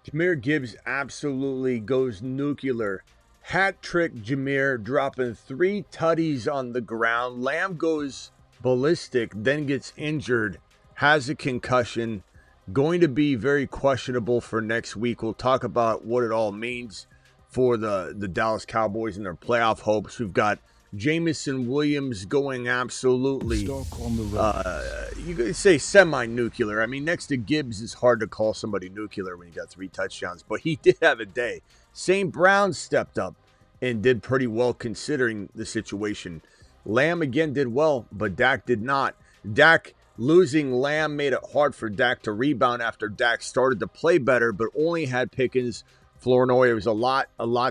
Jahmyr Gibbs absolutely goes nuclear. Hat trick Jahmyr, dropping 3 tutties on the ground. Lamb goes ballistic, then gets injured, has a concussion, going to be very questionable for next week. We'll talk about what it all means for the Dallas Cowboys and their playoff hopes. We've got Jameson Williams going absolutely, you could say semi-nuclear. I mean, next to Gibbs, it's hard to call somebody nuclear when you got 3 touchdowns, but he did have a day. St. Brown stepped up and did pretty well considering the situation. Lamb again did well, but Dak did not. Dak losing Lamb made it hard for Dak to rebound after Dak started to play better, but only had Pickens, Flournoy. It was a lot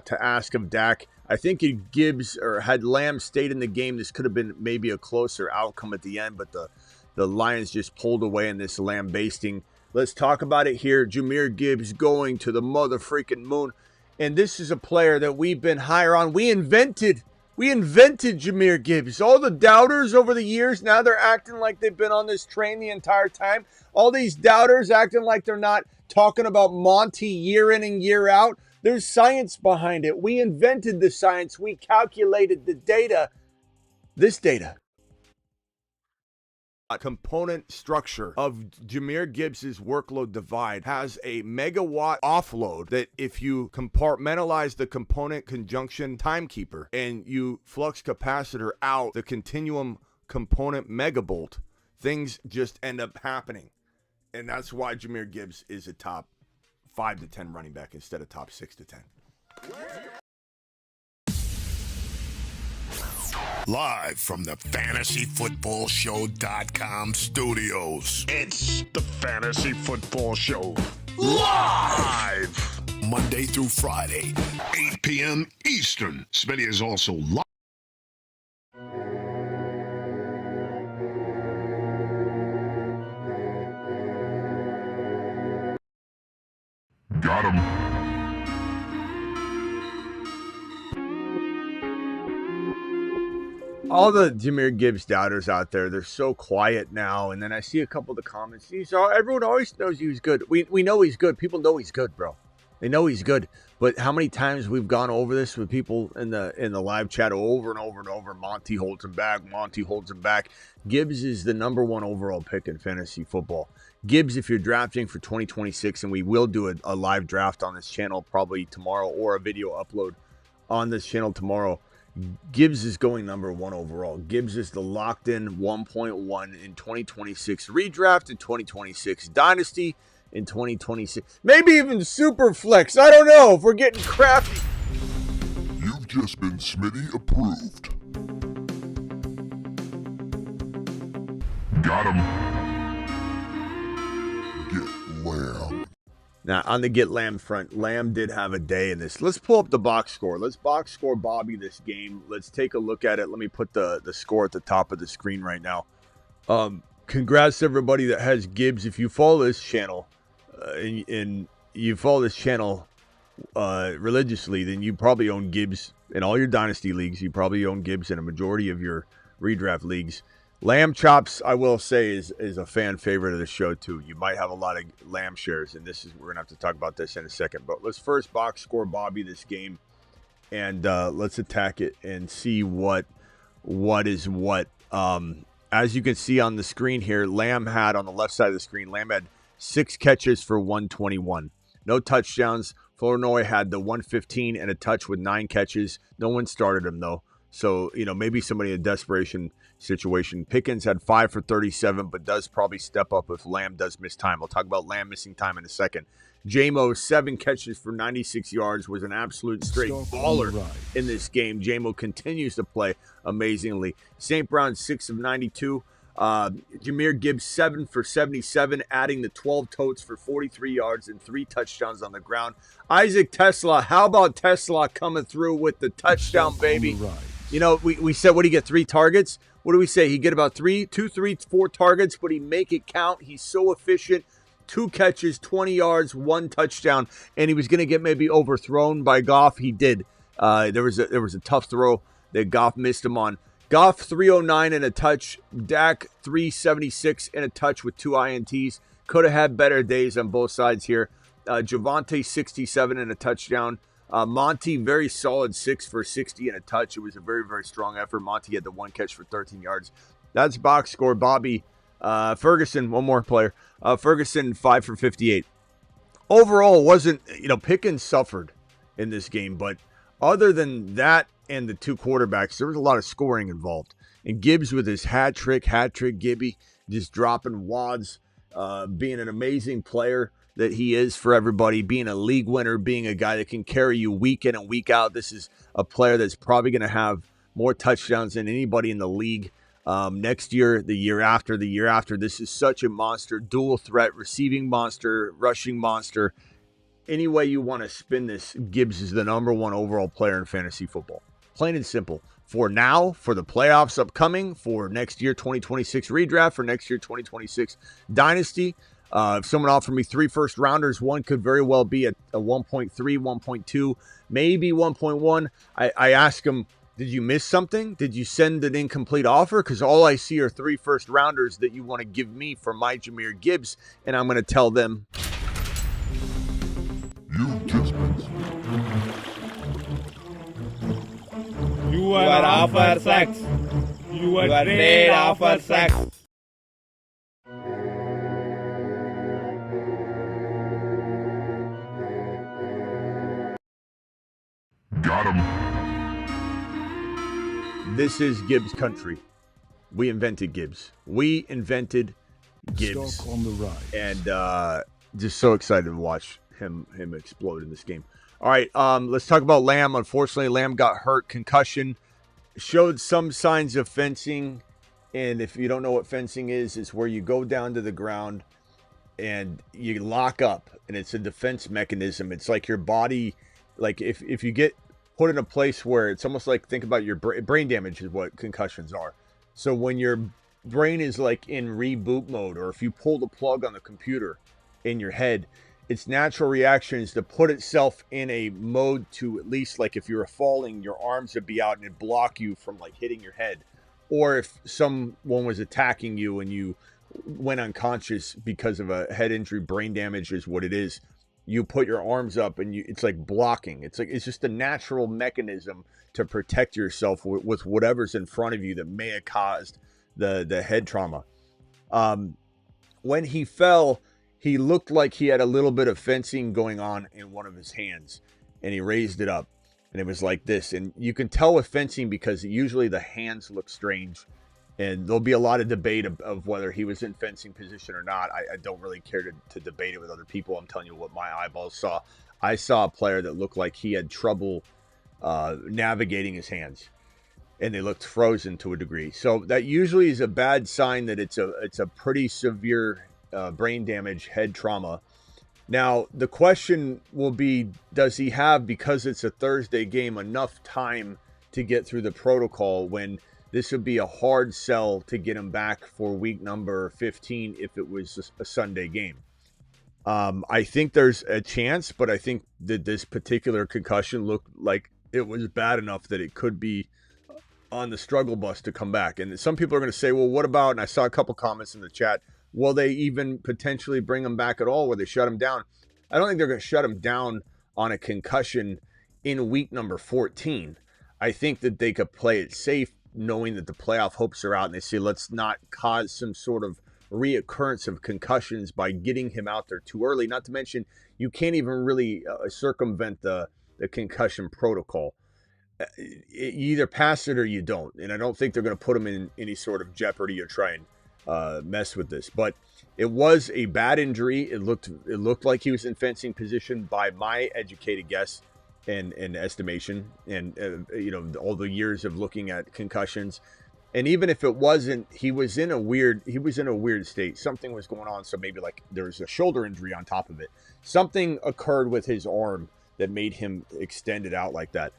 to ask of Dak. I think if Gibbs or had Lamb stayed in the game, this could have been maybe a closer outcome at the end, but the Lions just pulled away in this Lamb basting. Let's talk about it here. Jahmyr Gibbs going to the mother freaking moon. And this is a player that we've been higher on. We invented Jahmyr Gibbs. All the doubters over the years, now they're acting like they've been on this train the entire time. All these doubters acting like they're not talking about Monty year in and year out. There's science behind it. We invented the science. We calculated the data. This data. A component structure of Jahmyr Gibbs's workload divide has a megawatt offload that if you compartmentalize the component conjunction timekeeper and you flux capacitor out the continuum component megabolt, things just end up happening. And that's why Jahmyr Gibbs is a top 5 to 10 running back instead of top 6 to 10. Live from the FantasyFootballShow.com studios. It's the Fantasy Football Show. Live! Monday through Friday, 8 p.m. Eastern. Smitty is also live. Got him. All the Jahmyr Gibbs doubters out there, they're so quiet now. And then I see a couple of the comments. Everyone always knows he was good. We know he's good. People know he's good, bro. They know he's good. But how many times we've gone over this with people in the live chat over and over and over. Monty holds him back. Monty holds him back. Gibbs is the number 1 overall pick in fantasy football. Gibbs, if you're drafting for 2026, and we will do a live draft on this channel probably tomorrow or a video upload on this channel tomorrow, Gibbs is going number 1 overall. Gibbs is the locked-in 1.1 in 2026 redraft, in 2026 dynasty, in 2026. Maybe even super flex. I don't know if we're getting crafty. You've just been Smitty approved. Got him. Get Lamb. Now, on the Get Lamb front, Lamb did have a day in this. Let's pull up the box score. Let's box score Bobby this game. Let's take a look at it. Let me put the score at the top of the screen right now. Congrats to everybody that has Gibbs. If you follow this channel, and you follow this channel religiously, then you probably own Gibbs in all your dynasty leagues. You probably own Gibbs in a majority of your redraft leagues. Lamb Chops, I will say, is a fan favorite of the show, too. You might have a lot of Lamb shares, and we're going to have to talk about this in a second. But let's first box score Bobby this game, and let's attack it and see what is what. As you can see on the screen here, Lamb had, on the left side of the screen, Lamb had 6 catches for 121. No touchdowns. Flournoy had the 115 and a touch with 9 catches. No one started him, though. So, maybe somebody in a desperation situation. Pickens had 5 for 37, but does probably step up if Lamb does miss time. I'll talk about Lamb missing time in a second. Jamo, 7 catches for 96 yards, was an absolute straight baller in this game. Jamo continues to play amazingly. St. Brown, 6 of 92. Jahmyr Gibbs, 7 for 77, adding the 12 totes for 43 yards and 3 touchdowns on the ground. Isaac Tesla, how about Tesla coming through with the touchdown, baby? We said, what do you get, 3 targets? What do we say? He get about 4 targets, but he make it count. He's so efficient. 2 catches, 20 yards, 1 touchdown, and he was going to get maybe overthrown by Goff. He did. There was a tough throw that Goff missed him on. Goff 309 and a touch. Dak 376 and a touch with 2 INTs. Could have had better days on both sides here. Javonte 67 and a touchdown. Monty, very solid 6 for 60 and a touch. It was a very, very strong effort. Monty had the 1 catch for 13 yards. That's box score. Bobby Ferguson, one more player. Ferguson, 5 for 58. Overall, it wasn't, Pickens suffered in this game, but other than that and the 2 quarterbacks, there was a lot of scoring involved. And Gibbs with his hat trick, Gibby, just dropping wads, being an amazing player that he is for everybody, being a league winner, being a guy that can carry you week in and week out. This is a player that's probably going to have more touchdowns than anybody in the league next year, the year after. This is such a monster, dual threat, receiving monster, rushing monster. Any way you want to spin this, Gibbs is the number 1 overall player in fantasy football. Plain and simple. For now, for the playoffs upcoming, for next year 2026 redraft, for next year 2026 dynasty. If someone offered me 3 first-rounders, one could very well be a 1.3, 1.2, maybe 1.1. I ask him, did you miss something? Did you send an incomplete offer? Because all I see are 3 first-rounders that you want to give me for my Jahmyr Gibbs, and I'm going to tell them. You are offer sex. You are trade offer sex. Got him. This is Gibbs country. We invented Gibbs. Stock on the rise. And just so excited to watch him explode in this game. All right, let's talk about Lamb. Unfortunately, Lamb got hurt, concussion, showed some signs of fencing. And if you don't know what fencing is, it's where you go down to the ground and you lock up, and it's a defense mechanism. It's like your body, like if you get put in a place where it's almost like, think about your brain damage is what concussions are. So when your brain is like in reboot mode, or if you pull the plug on the computer in your head, its natural reaction is to put itself in a mode to, at least like if you were falling, your arms would be out and it'd block you from like hitting your head. Or if someone was attacking you and you went unconscious because of a head injury, brain damage is what it is. You put your arms up and it's like blocking. It's just a natural mechanism to protect yourself with whatever's in front of you that may have caused the head trauma. When he fell, he looked like he had a little bit of fencing going on in one of his hands, and he raised it up and it was like this. And you can tell with fencing because usually the hands look strange, and there'll be a lot of debate of whether he was in fencing position or not. I don't really care to debate it with other people. I'm telling you what my eyeballs saw. I saw a player that looked like he had trouble navigating his hands, and they looked frozen to a degree. So that usually is a bad sign that it's a pretty severe brain damage, head trauma. Now, the question will be, does he have, because it's a Thursday game, enough time to get through the protocol when this would be a hard sell to get him back for week number 15 if it was a Sunday game? I think there's a chance, but I think that this particular concussion looked like it was bad enough that it could be on the struggle bus to come back. And some people are going to say, well, what about, and I saw a couple comments in the chat, will they even potentially bring him back at all? Will they shut him down? I don't think they're going to shut him down on a concussion in week number 14. I think that they could play it safe, knowing that the playoff hopes are out, and they say, let's not cause some sort of reoccurrence of concussions by getting him out there too early. Not to mention, you can't even really circumvent the concussion protocol. You either pass it or you don't, and I don't think they're going to put him in any sort of jeopardy or try and mess with this. But it was a bad injury. It looked like he was in fencing position by my educated guess and estimation, and all the years of looking at concussions. And even if it wasn't, he was in a weird state. Something was going on. So maybe like there was a shoulder injury on top of it. Something occurred with his arm that made him extend it out like that.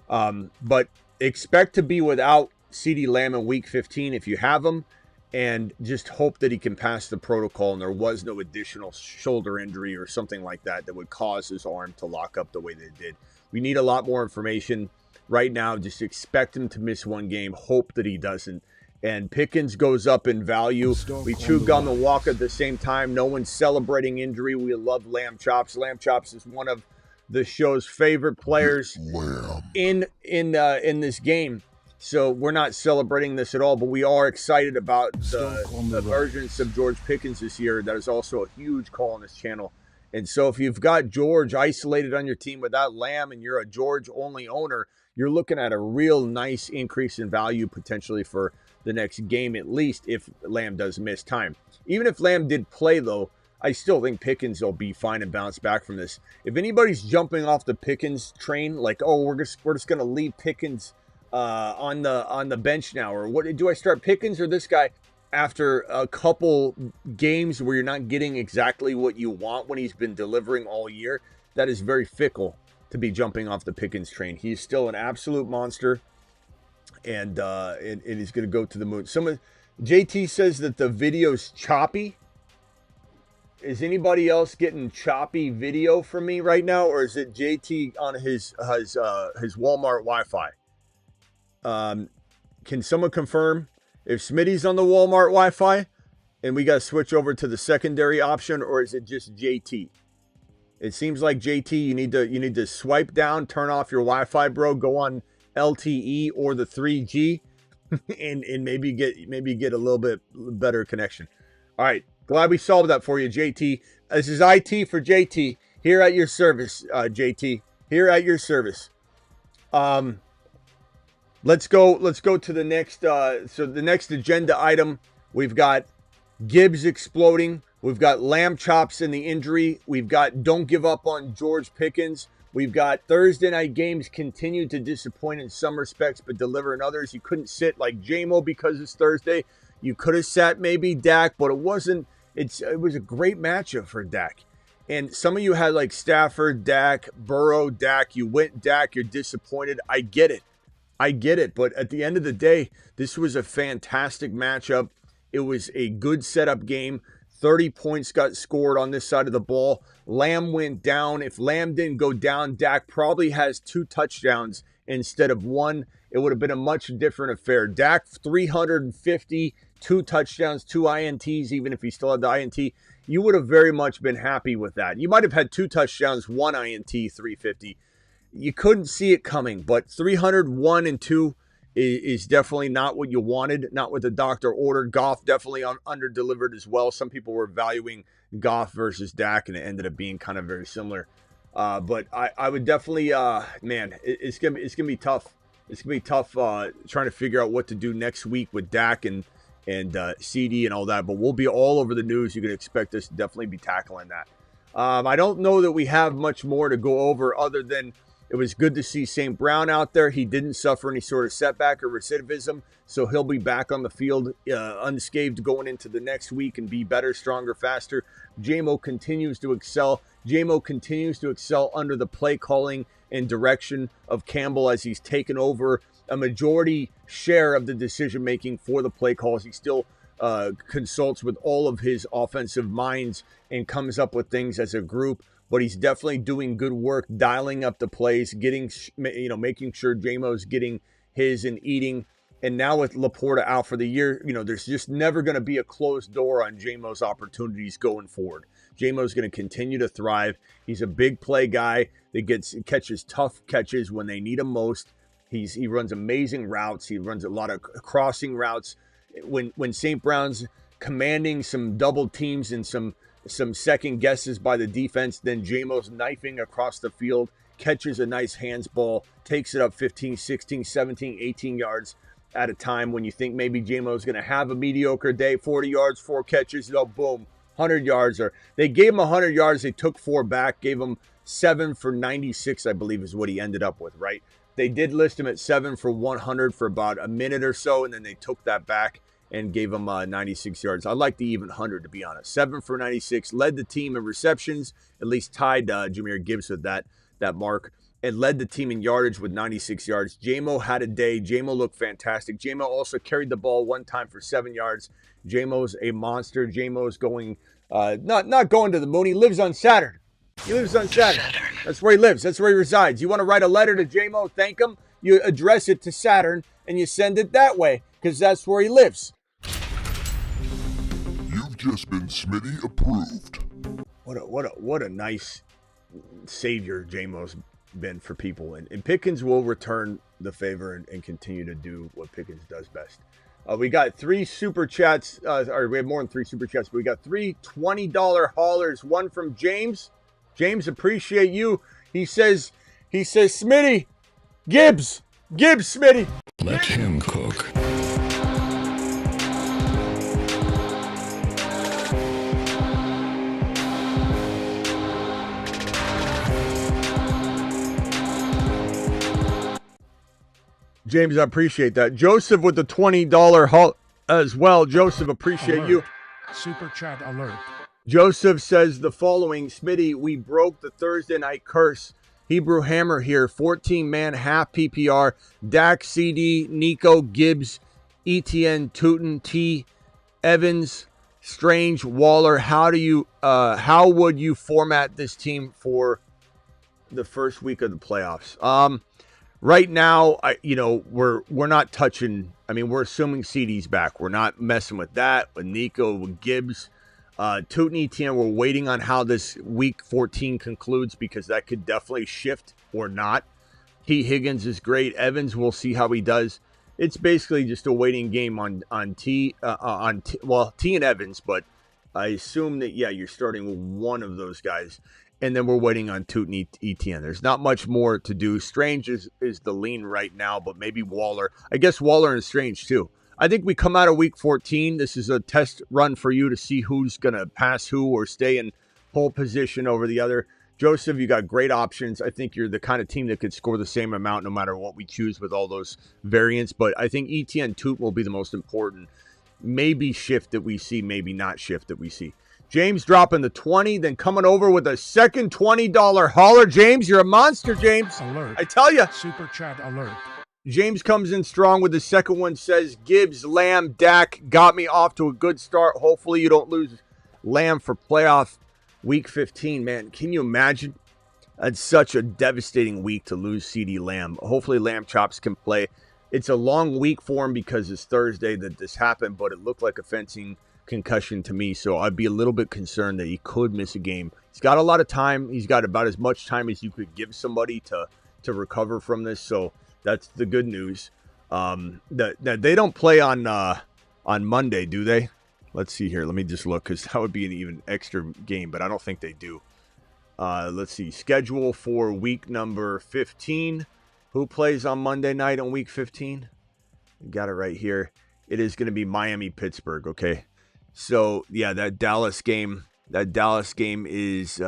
But expect to be without CeeDee Lamb in week 15 if you have him, and just hope that he can pass the protocol and there was no additional shoulder injury or something like that that would cause his arm to lock up the way that it did. We need a lot more information right now. Just expect him to miss one game. Hope that he doesn't. and Pickens goes up in value. We chew gum and walk at the same time. No one's celebrating injury. We love Lamb Chops. Lamb Chops is one of the show's favorite players in this game. So we're not celebrating this at all, but we are excited about the emergence of George Pickens this year. That is also a huge call on this channel. And so if you've got George isolated on your team without Lamb and you're a George-only owner, you're looking at a real nice increase in value potentially for the next game, at least if Lamb does miss time. Even if Lamb did play, though, I still think Pickens will be fine and bounce back from this. If anybody's jumping off the Pickens train, like, oh, we're just going to leave Pickens on the bench now, or what, do I start Pickens or this guy? After a couple games where you're not getting exactly what you want when he's been delivering all year, that is very fickle to be jumping off the Pickens train. He's still an absolute monster, and he's going to go to the moon. JT says that the video's choppy. Is anybody else getting choppy video from me right now, or is it JT on his Walmart Wi-Fi? Can someone confirm if Smitty's on the Walmart Wi-Fi and we got to switch over to the secondary option, or is it just JT? It seems like JT, you need to swipe down, turn off your Wi-Fi, bro. Go on LTE or the 3G, and maybe get a little bit better connection. All right, glad we solved that for you, JT. This is IT for JT here at your service, JT. Here at your service. Let's go to the next. So the next agenda item, we've got Gibbs exploding. We've got Lamb Chops in the injury. We've got don't give up on George Pickens. We've got Thursday night games continue to disappoint in some respects, but deliver in others. You couldn't sit like Jamo because it's Thursday. You could have sat maybe Dak, but it wasn't. It was a great matchup for Dak. And some of you had like Stafford, Dak, Burrow, Dak. You went Dak. You're disappointed. I get it. But at the end of the day, this was a fantastic matchup. It was a good setup game. 30 points got scored on this side of the ball. Lamb went down. If Lamb didn't go down, Dak probably has 2 touchdowns instead of 1. It would have been a much different affair. Dak, 350, 2 touchdowns, 2 INTs, even if he still had the INT. You would have very much been happy with that. You might have had 2 touchdowns, 1 INT, 350. You couldn't see it coming, but 301 and 2 is definitely not what you wanted, not what the doctor ordered. Goff definitely under-delivered as well. Some people were valuing Goff versus Dak, and it ended up being kind of very similar. But I would definitely, man, it's gonna be tough. It's gonna be tough trying to figure out what to do next week with Dak and CeeDee and all that. But we'll be all over the news. You can expect us to definitely be tackling that. I don't know that we have much more to go over other than it was good to see St. Brown out there. He didn't suffer any sort of setback or recidivism, so he'll be back on the field unscathed going into the next week and be better, stronger, faster. Jamo continues to excel. Jamo continues to excel under the play calling and direction of Campbell as he's taken over a majority share of the decision-making for the play calls. He still consults with all of his offensive minds and comes up with things as a group. But he's definitely doing good work, dialing up the plays, making sure Jamo's getting his and eating. And now with Laporta out for the year, there's just never going to be a closed door on Jamo's opportunities going forward. Jamo's going to continue to thrive. He's a big play guy that catches tough catches when they need him most. He runs amazing routes. He runs a lot of crossing routes. When St. Brown's commanding some double teams and some second guesses by the defense, then Jamo's knifing across the field, catches a nice hands ball, takes it up 15, 16, 17, 18 yards at a time. When you think maybe Jamo's going to have a mediocre day, 40 yards, 4 catches, boom, 100 yards. Or they gave him 100 yards, they took 4 back, gave him 7 for 96, I believe is what he ended up with, right? They did list him at 7 for 100 for about a minute or so, and then they took that back and gave him 96 yards. I like the even 100, to be honest. 7 for 96, led the team in receptions, at least tied Jahmyr Gibbs with that mark, and led the team in yardage with 96 yards. Jamo had a day. Jamo looked fantastic. Jamo also carried the ball 1 time for 7 yards. Jamo's a monster. Jamo's going, not going to the moon. He lives on Saturn. He lives on Saturn. That's where he lives. That's where he resides. You want to write a letter to Jamo, thank him? You address it to Saturn, and you send it that way because that's where he lives. You've just been Smitty approved. What a nice savior Jamo's been for people, and Pickens will return the favor and continue to do what Pickens does best. We got 3 super chats, or we have more than 3 super chats, but we got 3 $20 haulers. One from James. James, appreciate you. He says, Smitty, Gibbs, Smitty. Let him cook. James, I appreciate that. Joseph with the $20 haul as well. Joseph, appreciate alert. you. Super chat alert. Joseph says the following: Smitty, we broke the Thursday night curse. Hebrew Hammer here, 14-man half PPR. Dak, CeeDee, Nico, Gibbs, ETN, Tootin, T, Evans, Strange, Waller. How would you format this team for the first week of the playoffs? Right now, we're not touching. I mean, we're assuming CeeDee's back. We're not messing with that. With Nico, with Gibbs, Tootin, ETN, we're waiting on how this week 14 concludes because that could definitely shift or not. T. Higgins is great. Evans, we'll see how he does. It's basically just a waiting game on T and Evans, but I assume that you're starting with one of those guys. And then we're waiting on Tootin, ETN. There's not much more to do. Strange is the lean right now, but maybe Waller. I guess Waller and Strange too. I think we come out of week 14. This is a test run for you to see who's going to pass who or stay in pole position over the other. Joseph, you got great options. I think you're the kind of team that could score the same amount no matter what we choose with all those variants. But I think ETN Toot will be the most important. Maybe shift that we see, maybe not shift that we see. James dropping the 20, then coming over with a second $20 hauler. James, you're a monster, James. Alert. I tell you. Super chat alert. James comes in strong with the second one, says, Gibbs, Lamb, Dak got me off to a good start. Hopefully you don't lose Lamb for playoff week 15. Man, can you imagine? That's such a devastating week to lose CeeDee Lamb. Hopefully Lamb Chops can play. It's a long week for him because it's Thursday that this happened, but it looked like a fencing concussion to me, so I'd be a little bit concerned that he could miss a game. He's got a lot of time. He's got about as much time as you could give somebody to recover from this, so that's the good news. That they don't play on Monday, do they? Let's see here. Let me just look, because that would be an even extra game, but I don't think they do. Let's see. Schedule for week number 15. Who plays on Monday night on week 15? Got it right here. It is going to be Miami-Pittsburgh, okay? So, yeah, that Dallas game is,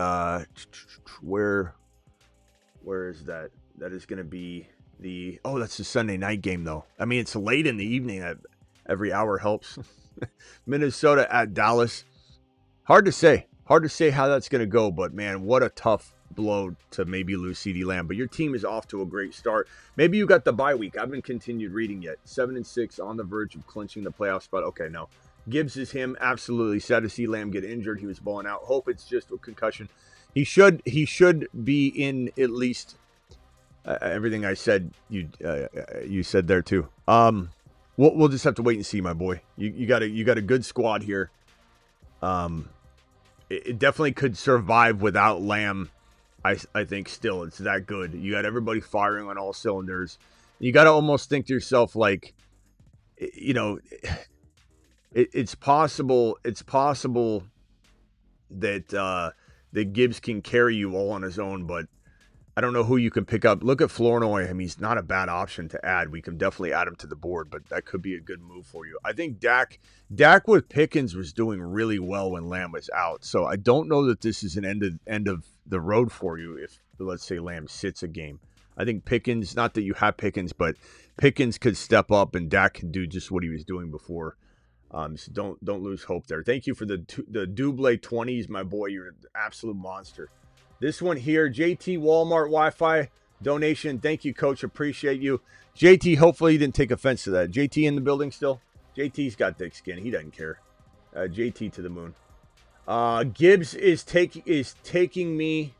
where is that? That is going to be that's the Sunday night game, though. I mean, it's late in the evening. Every hour helps. Minnesota at Dallas. Hard to say how that's going to go, but, man, what a tough blow to maybe lose CeeDee Lamb. But your team is off to a great start. Maybe you got the bye week. I haven't continued reading yet. 7-6 on the verge of clinching the playoff spot. Okay, no. Gibbs is him. Absolutely sad to see Lamb get injured. He was balling out. Hope it's just a concussion. He should be in at least everything I said. You said there too. We'll just have to wait and see, my boy. You got a good squad here. It definitely could survive without Lamb. I think still it's that good. You got everybody firing on all cylinders. You got to almost think to yourself like, it's possible that Gibbs can carry you all on his own, but I don't know who you can pick up. Look at Flournoy. I mean, he's not a bad option to add. We can definitely add him to the board, but that could be a good move for you. I think Dak with Pickens was doing really well when Lamb was out, so I don't know that this is an end of the road for you if, let's say, Lamb sits a game. I think Pickens, not that you have Pickens, but Pickens could step up and Dak can do just what he was doing before. So don't lose hope there. Thank you for the double 20s, my boy. You're an absolute monster. This one here, JT Walmart Wi-Fi donation. Thank you, Coach. Appreciate you. JT, hopefully you didn't take offense to that. JT in the building still? JT's got thick skin. He doesn't care. JT to the moon. Gibbs is taking me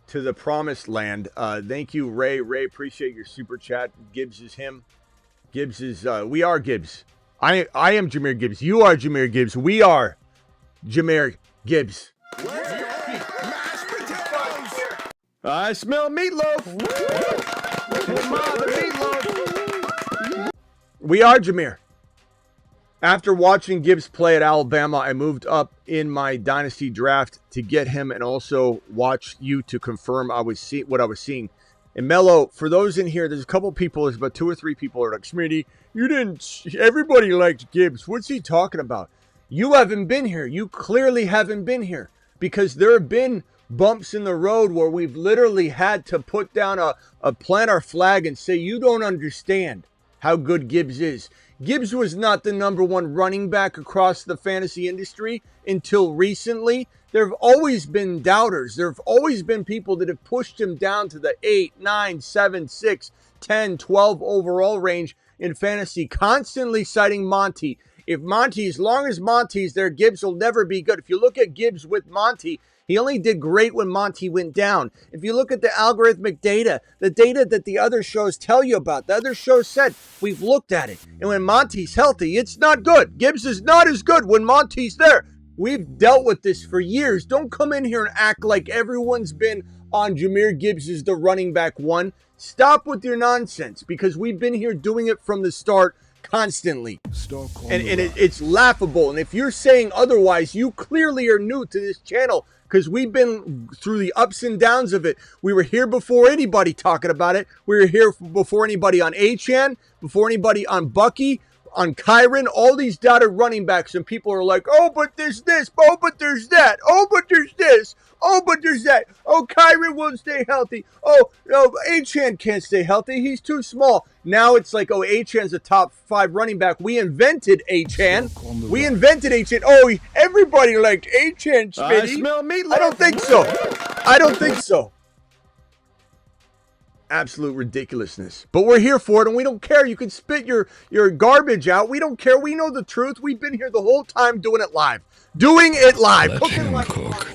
to the promised land. Thank you, Ray. Ray, appreciate your super chat. Gibbs is him. Gibbs is, we are Gibbs. I am Jahmyr Gibbs. You are Jahmyr Gibbs. We are Jahmyr Gibbs. Mashed potatoes. I smell meatloaf. Meatloaf. We are Jahmyr. After watching Gibbs play at Alabama, I moved up in my dynasty draft to get him and also watch you to confirm what I was seeing. And Mello, for those in here, there's a couple people, there's about 2 or 3 people who are like, Smitty, everybody likes Gibbs. What's he talking about? You haven't been here. You clearly haven't been here because there have been bumps in the road where we've literally had to put down a plant our flag and say, you don't understand how good Gibbs is. Gibbs was not the #1 running back across the fantasy industry until recently. There have always been doubters. There have always been people that have pushed him down to the 8, 9, 7, 6, 10, 12 overall range in fantasy, constantly citing Monty. As long as Monty's there, Gibbs will never be good. If you look at Gibbs with Monty, he only did great when Monty went down. If you look at the algorithmic data, the data that the other shows tell you about, the other shows said, we've looked at it. And when Monty's healthy, it's not good. Gibbs is not as good when Monty's there. We've dealt with this for years. Don't come in here and act like everyone's been on Jahmyr Gibbs as the running back 1. Stop with your nonsense because we've been here doing it from the start constantly. And it's laughable. And if you're saying otherwise, you clearly are new to this channel because we've been through the ups and downs of it. We were here before anybody talking about it. We were here before anybody on Achan, before anybody on Bucky, on Kyron, all these dotted running backs, and people are like, oh, but there's this, oh, but there's that, oh, but there's this, oh, but there's that, oh, Kyron won't stay healthy, oh, no, Achan can't stay healthy, he's too small. Now it's like, oh, Achan's a top 5 running back. We invented Achan. Oh, everybody liked Achan, Smitty. I smell meatloaf. I don't think so. Absolute ridiculousness. But we're here for it, and we don't care. You can spit your garbage out. We don't care. We know the truth. We've been here the whole time doing it live. Let him cook.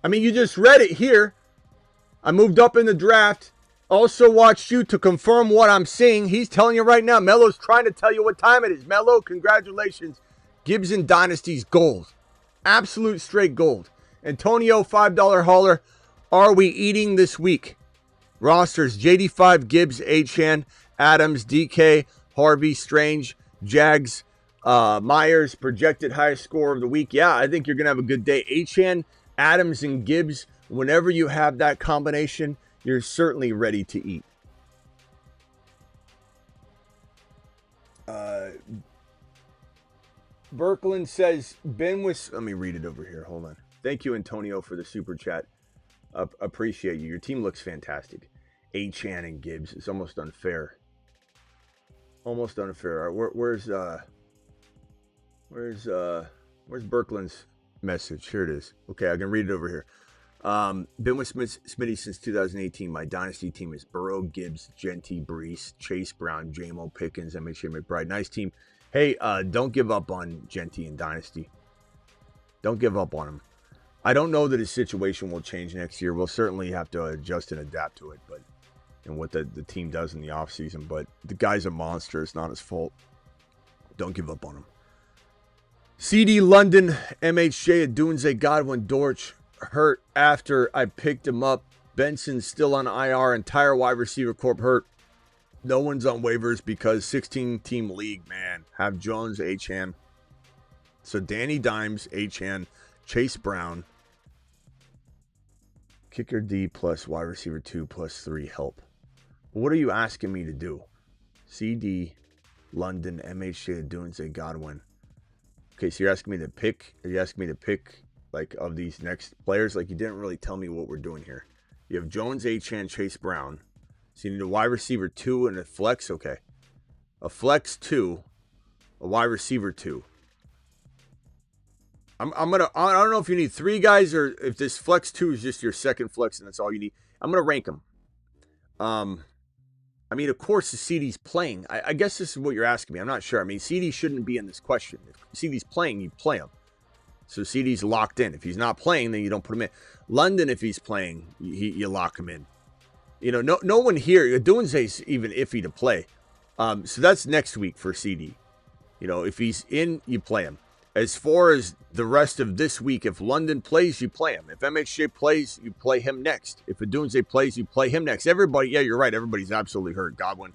I mean, you just read it here. I moved up in the draft. Also watched you to confirm what I'm seeing. He's telling you right now. Melo's trying to tell you what time it is. Melo, congratulations. Gibbs in Dynasty's gold. Absolute straight gold. Antonio, $5 hauler. Are we eating this week? Rosters, JD5, Gibbs, Achan, Adams, DK, Harvey, Strange, Jags, Myers, projected highest score of the week. Yeah, I think you're going to have a good day. Achan, Adams, and Gibbs, whenever you have that combination, you're certainly ready to eat. Berkland says, Ben was... Let me read it over here. Hold on. Thank you, Antonio, for the super chat. Appreciate you. Your team looks fantastic. Achan and Gibbs. It's almost unfair. Almost unfair. All right, where's Berkland's message? Here it is. Okay, I can read it over here. Been with Smitty since 2018. My dynasty team is Burrow, Gibbs, Genty, Brees, Chase Brown, Jamo, Pickens, MHA, McBride. Nice team. Hey, don't give up on Genty in dynasty. Don't give up on him. I don't know that his situation will change next year. We'll certainly have to adjust and adapt to it, but and what the team does in the offseason. But the guy's a monster. It's not his fault. Don't give up on him. CeeDee London, MHJ, Adunze, Godwin, Dortch. Hurt after I picked him up. Benson's still on IR. Entire wide receiver corp hurt. No one's on waivers because 16-team league, man. Have Jones, Achan. So Danny Dimes, Achan, Chase Brown. Kicker D plus wide receiver 2 plus 3 help. What are you asking me to do? CD, London, MHJ, Adunze, Godwin. Okay, so you're asking me to pick. Are you asking me to pick like of these next players? Like you didn't really tell me what we're doing here. You have Jones, Achan, Chase Brown. So you need a wide receiver 2 and a flex. Okay, a flex 2, a wide receiver 2. I don't know if you need 3 guys or if this flex 2 is just your second flex and that's all you need. I'm gonna rank them. I mean, of course, the CeeDee's playing. I guess this is what you're asking me. I'm not sure. I mean, CeeDee shouldn't be in this question. If CeeDee's playing, you play him. So CeeDee's locked in. If he's not playing, then you don't put him in. London, if he's playing, you lock him in. You know, no one here. Dunze's even iffy to play. So that's next week for CeeDee. You know, if he's in, you play him. As far as the rest of this week, if London plays, you play him. If MHJ plays, you play him next. If Dunze plays, you play him next. Everybody, yeah, you're right. Everybody's absolutely hurt. Godwin.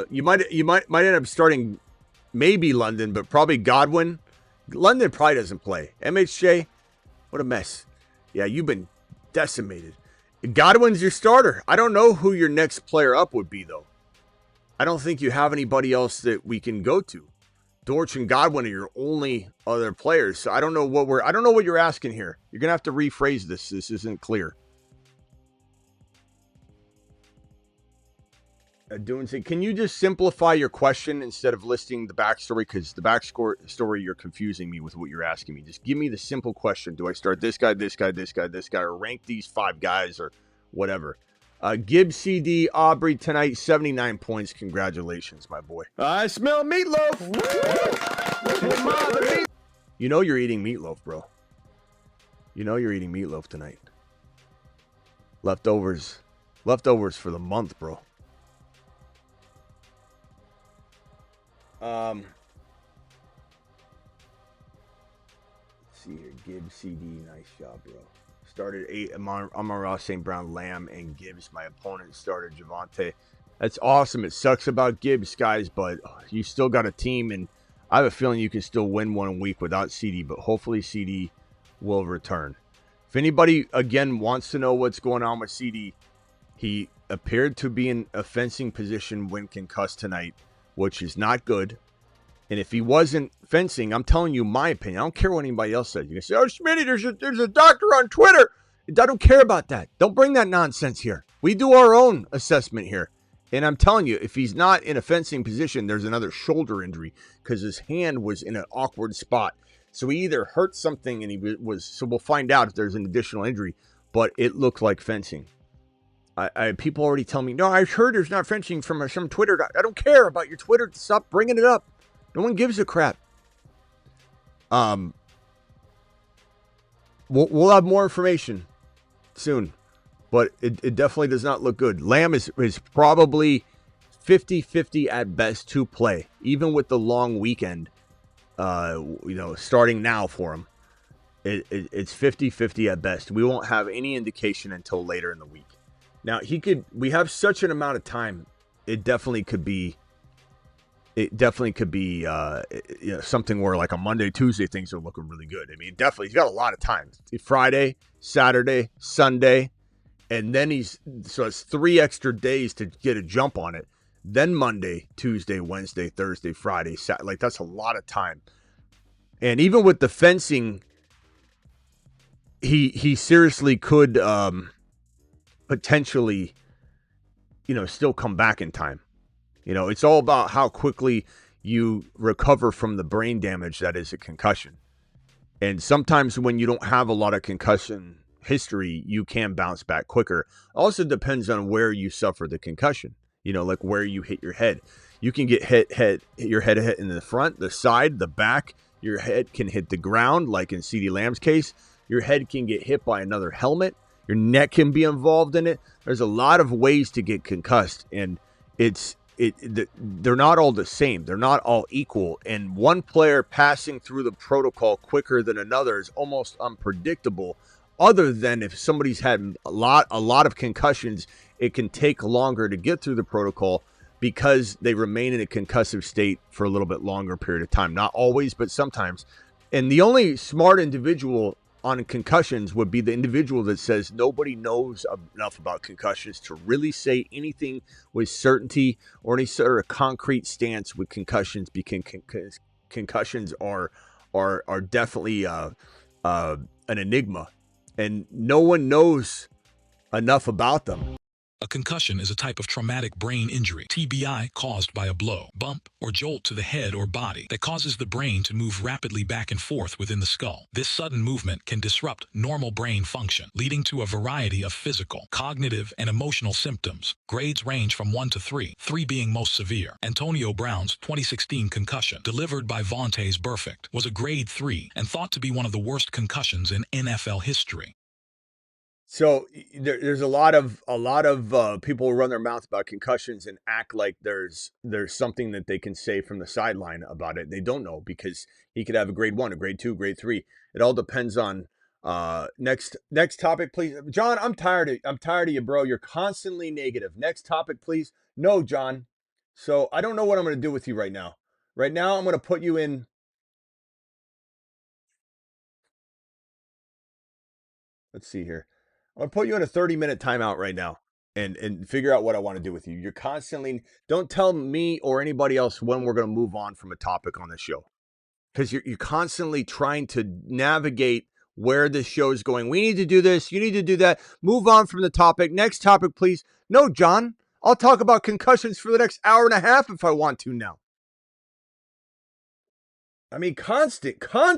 You might end up starting maybe London, but probably Godwin. London probably doesn't play. MHJ, what a mess. Yeah, you've been decimated. Godwin's your starter. I don't know who your next player up would be, though. I don't think you have anybody else that we can go to. Dortch and Godwin are your only other players. So I don't know what you're asking here. You're gonna have to rephrase this. This isn't clear. Can you just simplify your question instead of listing the backstory? Because the backstory, you're confusing me with what you're asking me. Just give me the simple question. Do I start this guy, this guy, this guy, this guy, or rank these 5 guys or whatever? Gibbs, CeeDee, Aubrey tonight, 79 points. Congratulations, my boy. I smell meatloaf. You know you're eating meatloaf, bro. You know you're eating meatloaf tonight. Leftovers for the month, bro. Let's see here. Gibbs, CeeDee, nice job, bro. Started 8, amon-ra, St. Brown, Lamb, and Gibbs. My opponent started Javonte. That's awesome. It sucks about Gibbs, guys, but you still got a team, and I have a feeling you can still win one week without CeeDee, but hopefully CeeDee will return. If anybody, again, wants to know what's going on with CeeDee, he appeared to be in a fencing position when concussed tonight, which is not good. And if he wasn't fencing, I'm telling you my opinion. I don't care what anybody else says. You can say, oh, Smitty, there's a doctor on Twitter. I don't care about that. Don't bring that nonsense here. We do our own assessment here. And I'm telling you, if he's not in a fencing position, there's another shoulder injury because his hand was in an awkward spot. So he either hurt something and he was, so we'll find out if there's an additional injury, but it looked like fencing. People already tell me, no, I heard there's not fencing from some Twitter. I don't care about your Twitter. Stop bringing it up. No one gives a crap. We'll have more information soon, but it definitely does not look good. Lamb is probably 50-50 at best to play, even with the long weekend. Starting now for him, it's 50-50 at best. We won't have any indication until later in the week. Now we have such an amount of time. It definitely could be something where like on Monday, Tuesday, things are looking really good. I mean, definitely he's got a lot of time. Friday, Saturday, Sunday, and then so it's 3 extra days to get a jump on it. Then Monday, Tuesday, Wednesday, Thursday, Friday, Saturday, like that's a lot of time. And even with the fencing, he seriously could potentially, still come back in time. It's all about how quickly you recover from the brain damage that is a concussion. And sometimes when you don't have a lot of concussion history, you can bounce back quicker. Also depends on where you suffer the concussion, like where you hit your head. You can get your head in the front, the side, the back. Your head can hit the ground, like in CeeDee Lamb's case. Your head can get hit by another helmet. Your neck can be involved in it. There's a lot of ways to get concussed, and they're not all the same. They're not all equal. And one player passing through the protocol quicker than another is almost unpredictable. Other than if somebody's had a lot of concussions, it can take longer to get through the protocol because they remain in a concussive state for a little bit longer period of time. Not always, but sometimes. And the only smart individual on concussions would be the individual that says nobody knows enough about concussions to really say anything with certainty or any sort of concrete stance with concussions, because concussions are definitely an enigma, and no one knows enough about them. A concussion is a type of traumatic brain injury, TBI, caused by a blow, bump, or jolt to the head or body that causes the brain to move rapidly back and forth within the skull. This sudden movement can disrupt normal brain function, leading to a variety of physical, cognitive, and emotional symptoms. Grades range from 1 to 3, 3 being most severe. Antonio Brown's 2016 concussion, delivered by Vontaze Burfict, was a grade 3 and thought to be one of the worst concussions in NFL history. So there's a lot of people who run their mouths about concussions and act like there's something that they can say from the sideline about it. They don't know, because he could have a grade 1, a grade 2, grade 3. It all depends on next topic, please. John, I'm tired of you, bro. You're constantly negative. Next topic, please. No, John. So I don't know what I'm going to do with you right now. Right now, I'm going to put you in. Let's see here. I'm going to put you in a 30-minute timeout right now and figure out what I want to do with you. You're constantly, don't tell me or anybody else when we're going to move on from a topic on this show, because you're constantly trying to navigate where this show is going. We need to do this. You need to do that. Move on from the topic. Next topic, please. No, John, I'll talk about concussions for the next hour and a half if I want to now. I mean, constant. Trying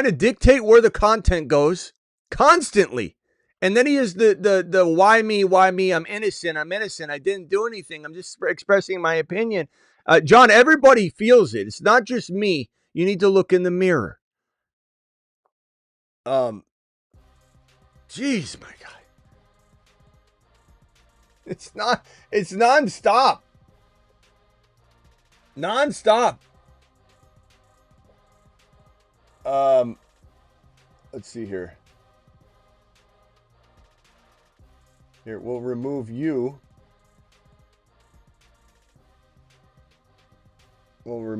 to dictate where the content goes constantly. And then he is the why me, I'm innocent, I didn't do anything, I'm just expressing my opinion. John, everybody feels it. It's not just me. You need to look in the mirror. Jeez, my guy. It's nonstop. Let's see here. Here, we'll remove you. You're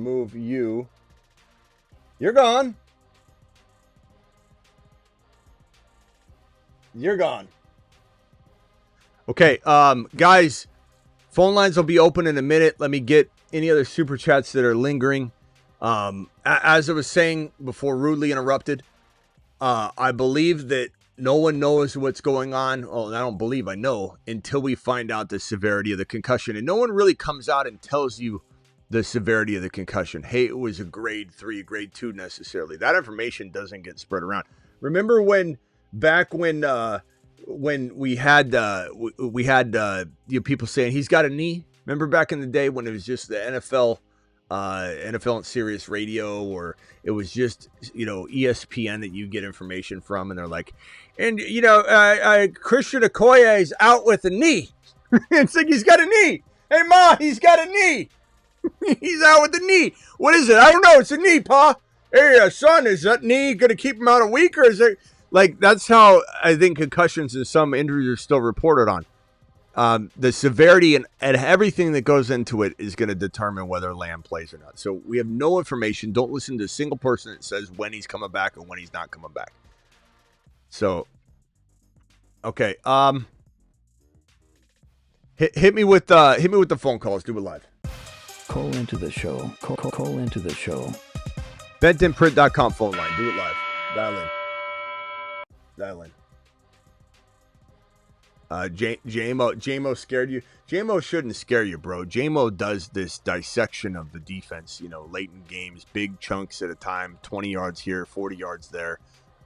gone. Okay, guys, phone lines will be open in a minute. Let me get any other super chats that are lingering. As I was saying before, rudely interrupted, I believe that no one knows what's going on. Well, I don't believe I know until we find out the severity of the concussion. And no one really comes out and tells you the severity of the concussion. Hey, it was a grade 3, grade 2 necessarily. That information doesn't get spread around. Remember when we had people saying he's got a knee? Remember back in the day when it was just the NFL on Sirius Radio, or it was just, ESPN that you get information from, and they're like, and Christian Okoye is out with a knee. It's like, he's got a knee. Hey, Ma, he's got a knee. He's out with a knee. What is it? I don't know. It's a knee, Pa. Hey, son, is that knee going to keep him out a week, or is it? Like, that's how I think concussions and some injuries are still reported on. The severity and everything that goes into it is going to determine whether Lamb plays or not. So we have no information. Don't listen to a single person that says when he's coming back and when he's not coming back. So, okay. Hit me with the phone calls. Do it live. Call into the show. Call into the show. BentonPrint.com phone line. Do it live. Dial in. Jamo scared you. Jamo shouldn't scare you, bro. Jamo does this dissection of the defense, late in games, big chunks at a time, 20 yards here, 40 yards there.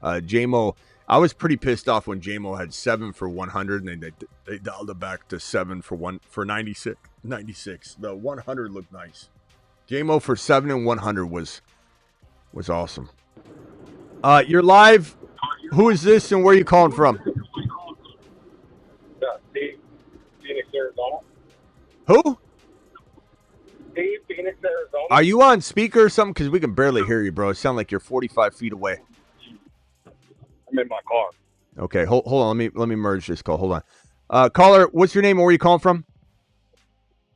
Jamo, I was pretty pissed off when Jamo had 7 for 100, and they dialed it back to 7 for 96. The 100 looked nice. Jamo for 7 and 100 was awesome. You're live. Who is this and where are you calling from? Steve, Phoenix, Arizona. Who? Steve, Phoenix, Arizona. Are you on speaker or something? Because we can barely hear you, bro. It sounds like you're 45 feet away. I'm in my car. Okay, hold on. Let me merge this call. Hold on. Caller, what's your name and where are you calling from?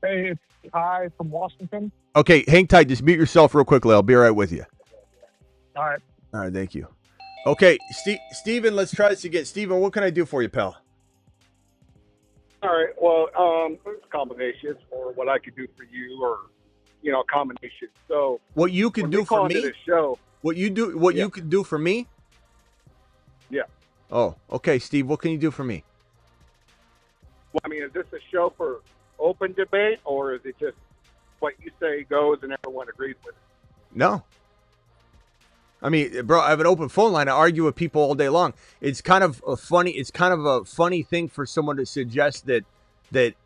Hey, it's Ty from Washington. Okay, hang tight. Just mute yourself real quickly. I'll be right with you. All right. All right, thank you. Okay, Steven, let's try this again. Steven, what can I do for you, pal? All right. Well, it's combinations for what I could do for you, or a combination. So what you could do for me? Show, what you could do for me? Yeah. Oh, okay, Steve. What can you do for me? mean, is this a show for open debate, or is it just what you say goes and everyone agrees with it? No. I mean, bro, I have an open phone line. I argue with people all day long. It's kind of a funny thing for someone to suggest that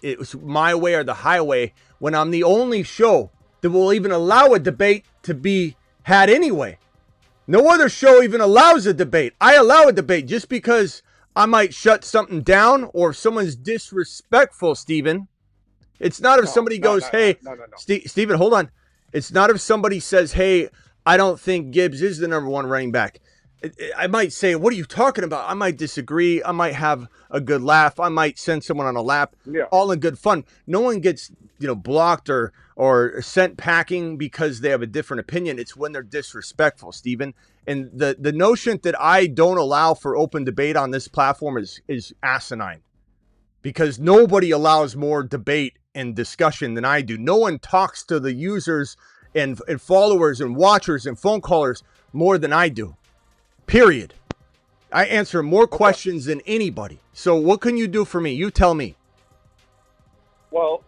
it was my way or the highway when I'm the only show that will even allow a debate to be had anyway. No other show even allows a debate. I allow a debate just because I might shut something down or if someone's disrespectful, Steven. It's not if somebody goes, hey, Steven, hold on. It's not if somebody says, hey, I don't think Gibbs is the number one running back. I might say, what are you talking about? I might disagree. I might have a good laugh. I might send someone on a lap, all in good fun. No one gets, blocked or sent packing because they have a different opinion. It's when they're disrespectful, Steven. And the notion that I don't allow for open debate on this platform is asinine because nobody allows more debate and discussion than I do. No one talks to the users and followers and watchers and phone callers more than I do. Period. I answer more questions than anybody. So what can you do for me? You tell me. Well,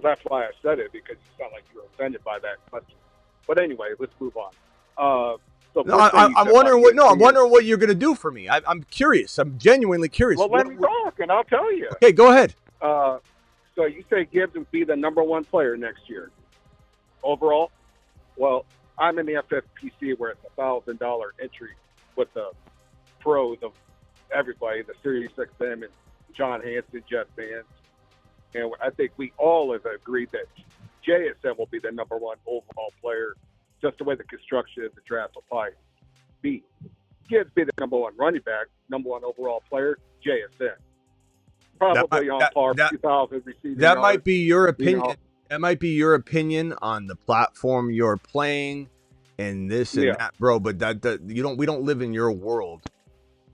that's why I said it, because you sound like you were offended by that question. But anyway, let's move on. I'm wondering what you're going to do for me. I'm curious. I'm genuinely curious. Well, let me talk, and I'll tell you. Okay, go ahead. So you say Gibbs would be the number one player next year overall? Well, I'm in the FFPC where it's $1,000 entry with the pros of everybody, the Sirius XM and John Hansen, Jeff Vance. And I think we all have agreed that JSN will be the number one overall player, just the way the construction of the draft will probably be. Gibbs be the number one running back, number one overall player, JSN. Probably on par 2,000 receiving That yards, might be your opinion. That might be your opinion on the platform you're playing and this and that, bro. But we don't live in your world.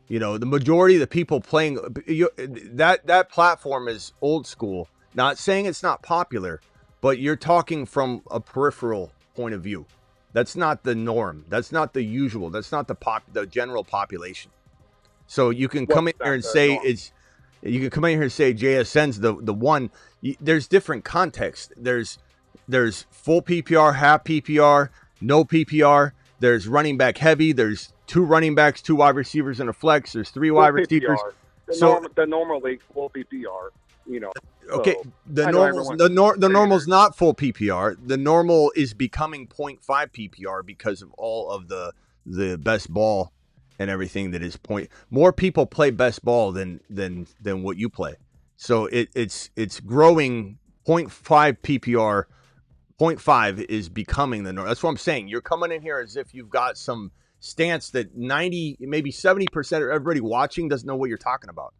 The majority of the people playing that platform is old school. Not saying it's not popular, but you're talking from a peripheral point of view. That's not the norm. That's not the usual. That's not the general population. So you can come in here and say you can come in here and say JSN's the one. There's different context. There's full PPR, half PPR, no PPR. There's running back heavy. There's 2 running backs, 2 wide receivers, and a flex. There's 3 wide receivers. The normal league full PPR. Okay, the normal's not full PPR. The normal is becoming 0.5 PPR because of all of the best ball and everything that is point. More people play best ball than what you play. So it's growing 0.5 PPR. 0.5 is becoming the norm. That's what I'm saying. You're coming in here as if you've got some stance that 90, maybe 70% of everybody watching doesn't know what you're talking about.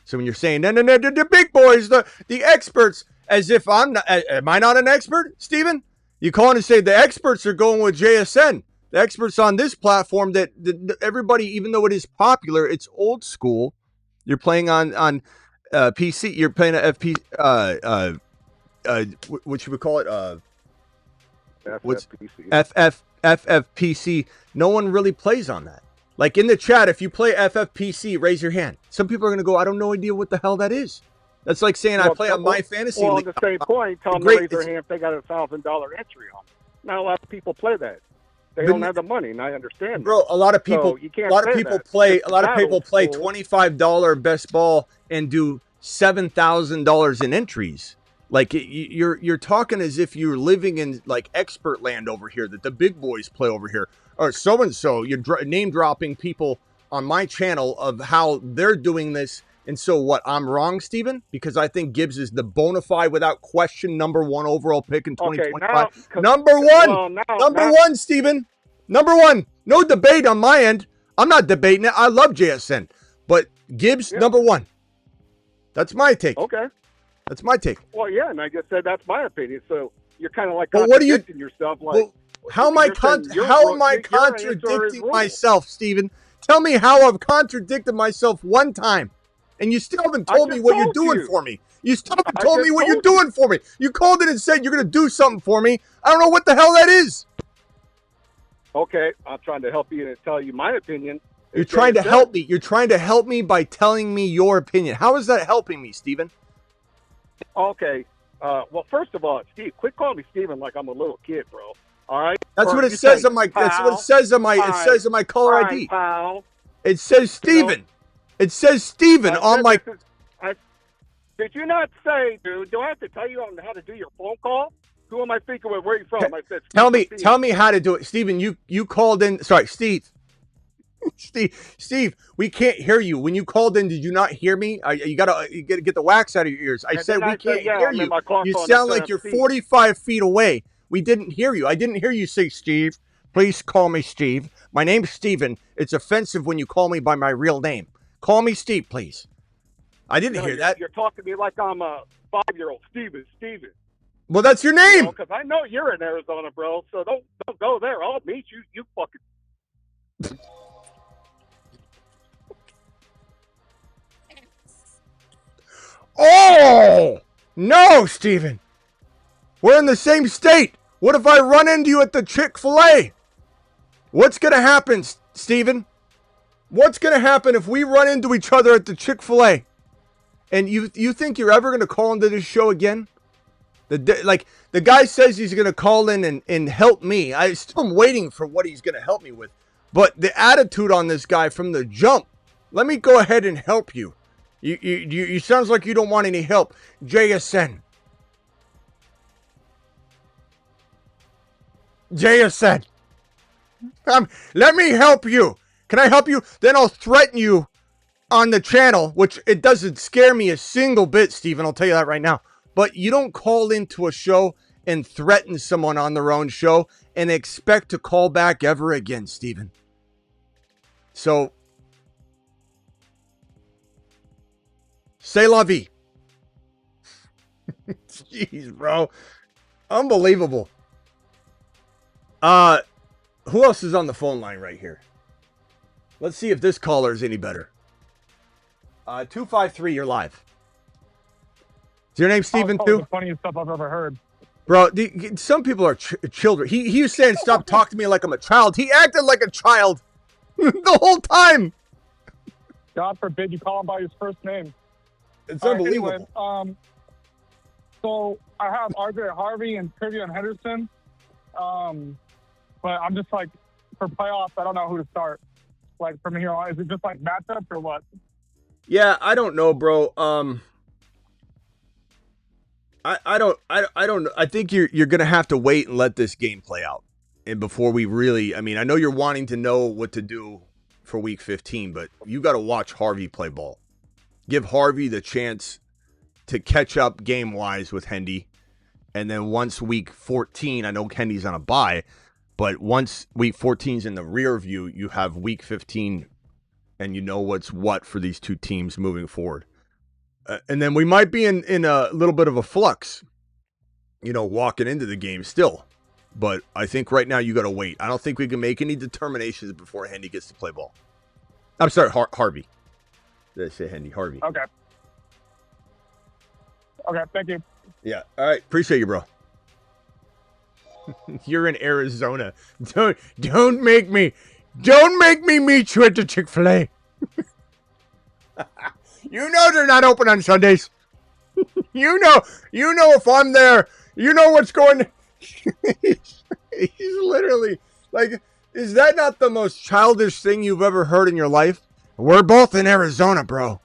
So when you're saying, no, the big boys, the experts, as if am I not an expert, Steven? You call in and say the experts are going with JSN. The experts on this platform that everybody, even though it is popular, it's old school. You're playing on PC. You're playing a FP. What should we call it? FFPC. FFPC. No one really plays on that. Like in the chat, if you play FFPC, raise your hand. Some people are going to go, I don't know idea what the hell that is. That's like saying I play on my fantasy league. Well, at the same point, tell them to raise their hand if they got a $1,000 entry on. Not a lot of people play that. They don't have the money, and I understand. Bro, a lot of people, play $25 best ball and do $7,000 in entries. Like you're talking as if you're living in like expert land over here, that the big boys play over here, or so and so. You're name dropping people on my channel of how they're doing this, and so what? I'm wrong, Steven? Because I think Gibbs is the bona fide, without question, number one overall pick in 2025. Number one, Steven. Number one. No debate on my end. I'm not debating it. I love JSN, but Gibbs number one. That's my take. Okay. That's my take. Well, yeah, and I just said that's my opinion. So you're kind of like contradicting yourself. Like, how am I contradicting myself, Steven? Tell me how I've contradicted myself one time, and you still haven't told me what you're doing for me. You still haven't told me what you're doing for me. You called in and said you're going to do something for me. I don't know what the hell that is. Okay, I'm trying to help you and tell you my opinion. You're trying to help me. You're trying to help me by telling me your opinion. How is that helping me, Steven? Okay. Well, first of all, Steve, quit calling me Steven like I'm a little kid, bro. All right. That's Or what it you says say, on my. That's what it pal, says on my. It hi, says on my caller hi, ID. pal. It says Steven. It says Steven on my. Did you not say, dude? Do I have to tell you on how to do your phone call? Who am I speaking with? Where are you from? I said, Tell me how to do it, Steven. You called in. Sorry, Steve. Steve, we can't hear you. When you called in, did you not hear me? You gotta get the wax out of your ears. I said we can't hear you. You sound like you're 45 feet away. We didn't hear you. I didn't hear you say Steve. Please call me Steve. My name's Steven. It's offensive when you call me by my real name. Call me Steve, please. I didn't hear that. You're talking to me like I'm a 5-year-old. Steven. Well, that's your name. Because I know you're in Arizona, bro. So don't go there. I'll meet you. You fucking. Oh no, Steven. We're in the same state. What if I run into you at the Chick-fil-A? What's gonna happen, Steven? What's gonna happen if we run into each other at the Chick-fil-A? And you think you're ever gonna call into this show again? The guy says he's gonna call in and help me. I still am waiting for what he's gonna help me with. But the attitude on this guy from the jump. Let me go ahead and help you. You sounds like you don't want any help. JSN. Let me help you. Can I help you? Then I'll threaten you on the channel, which it doesn't scare me a single bit, Steven. I'll tell you that right now. But you don't call into a show and threaten someone on their own show and expect to call back ever again, Steven. So, c'est la vie. Jeez, bro. Unbelievable. Who else is on the phone line right here? Let's see if this caller is any better. 253, you're live. Is your name Steven too? The funniest stuff I've ever heard. Bro, some people are children. He was saying, stop talking to me like I'm a child. He acted like a child the whole time. God forbid you call him by his first name. It's unbelievable. Anyway, so I have RJ Harvey and Trivian Henderson. But I'm just like, for playoffs, I don't know who to start. Like, from here on, is it just like matchups or what? Yeah, I don't know, bro. I don't know. I think you're gonna have to wait and let this game play out, and before we really, I mean, I know you're wanting to know what to do for Week 15, but you got to watch Harvey play ball. Give Harvey the chance to catch up game wise with Hendy, and then once Week 14, I know Hendy's on a bye, but once Week 14's in the rear view, you have Week 15, and you know what's what for these two teams moving forward. And then we might be in a little bit of a flux, walking into the game still. But I think right now you got to wait. I don't think we can make any determinations before Hendy gets to play ball. I'm sorry, Harvey. Did I say Hendy? Harvey. Okay, thank you. Yeah, all right. Appreciate you, bro. You're in Arizona. Don't make me meet you at the Chick-fil-A. You know they're not open on Sundays. You know if I'm there, you know what's going. He's literally like, is that not the most childish thing you've ever heard in your life? We're both in Arizona, bro.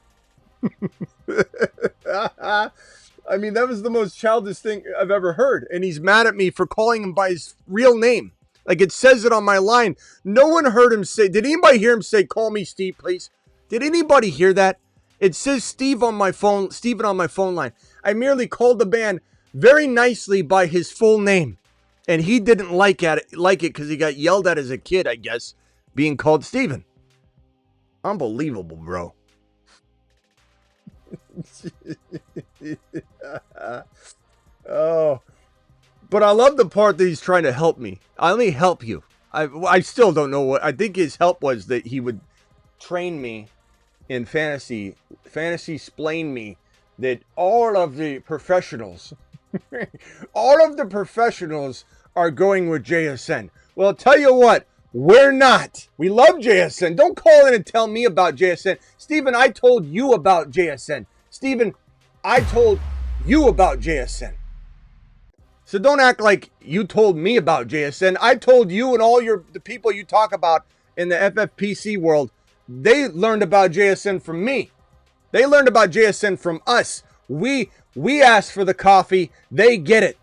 I mean, that was the most childish thing I've ever heard. And he's mad at me for calling him by his real name. Like, it says it on my line. No one heard him say, did anybody hear him say, call me Steve, please? Did anybody hear that? It says Steven on my phone line. I merely called the man very nicely by his full name. And he didn't like it because he got yelled at as a kid, I guess, being called Steven. Unbelievable, bro. Oh, but I love the part that he's trying to help me. Let me help you. I still don't know what. I think his help was that he would train me in fantasy explain me that all of the professionals are going with JSN. Well, I'll tell you what, we're not. We love JSN. Don't call in and tell me about JSN. Steven, I told you about JSN. Steven, I told you about JSN. So don't act like you told me about JSN. I told you and all the people you talk about in the FFPC world, they learned about JSN from me. They learned about JSN from us. We asked for the coffee. They get it.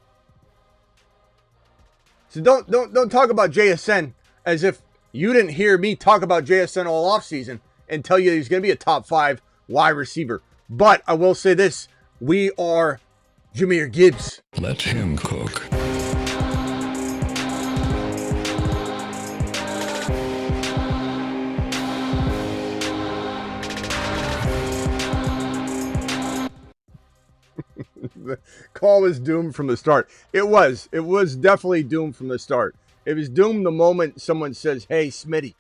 So don't talk about JSN as if you didn't hear me talk about JSN all offseason and tell you he's going to be a top 5 wide receiver. But I will say this. We are Jahmyr Gibbs. Let him cook. The call was doomed from the start. It was definitely doomed from the start. It was doomed the moment someone says, hey, Smitty,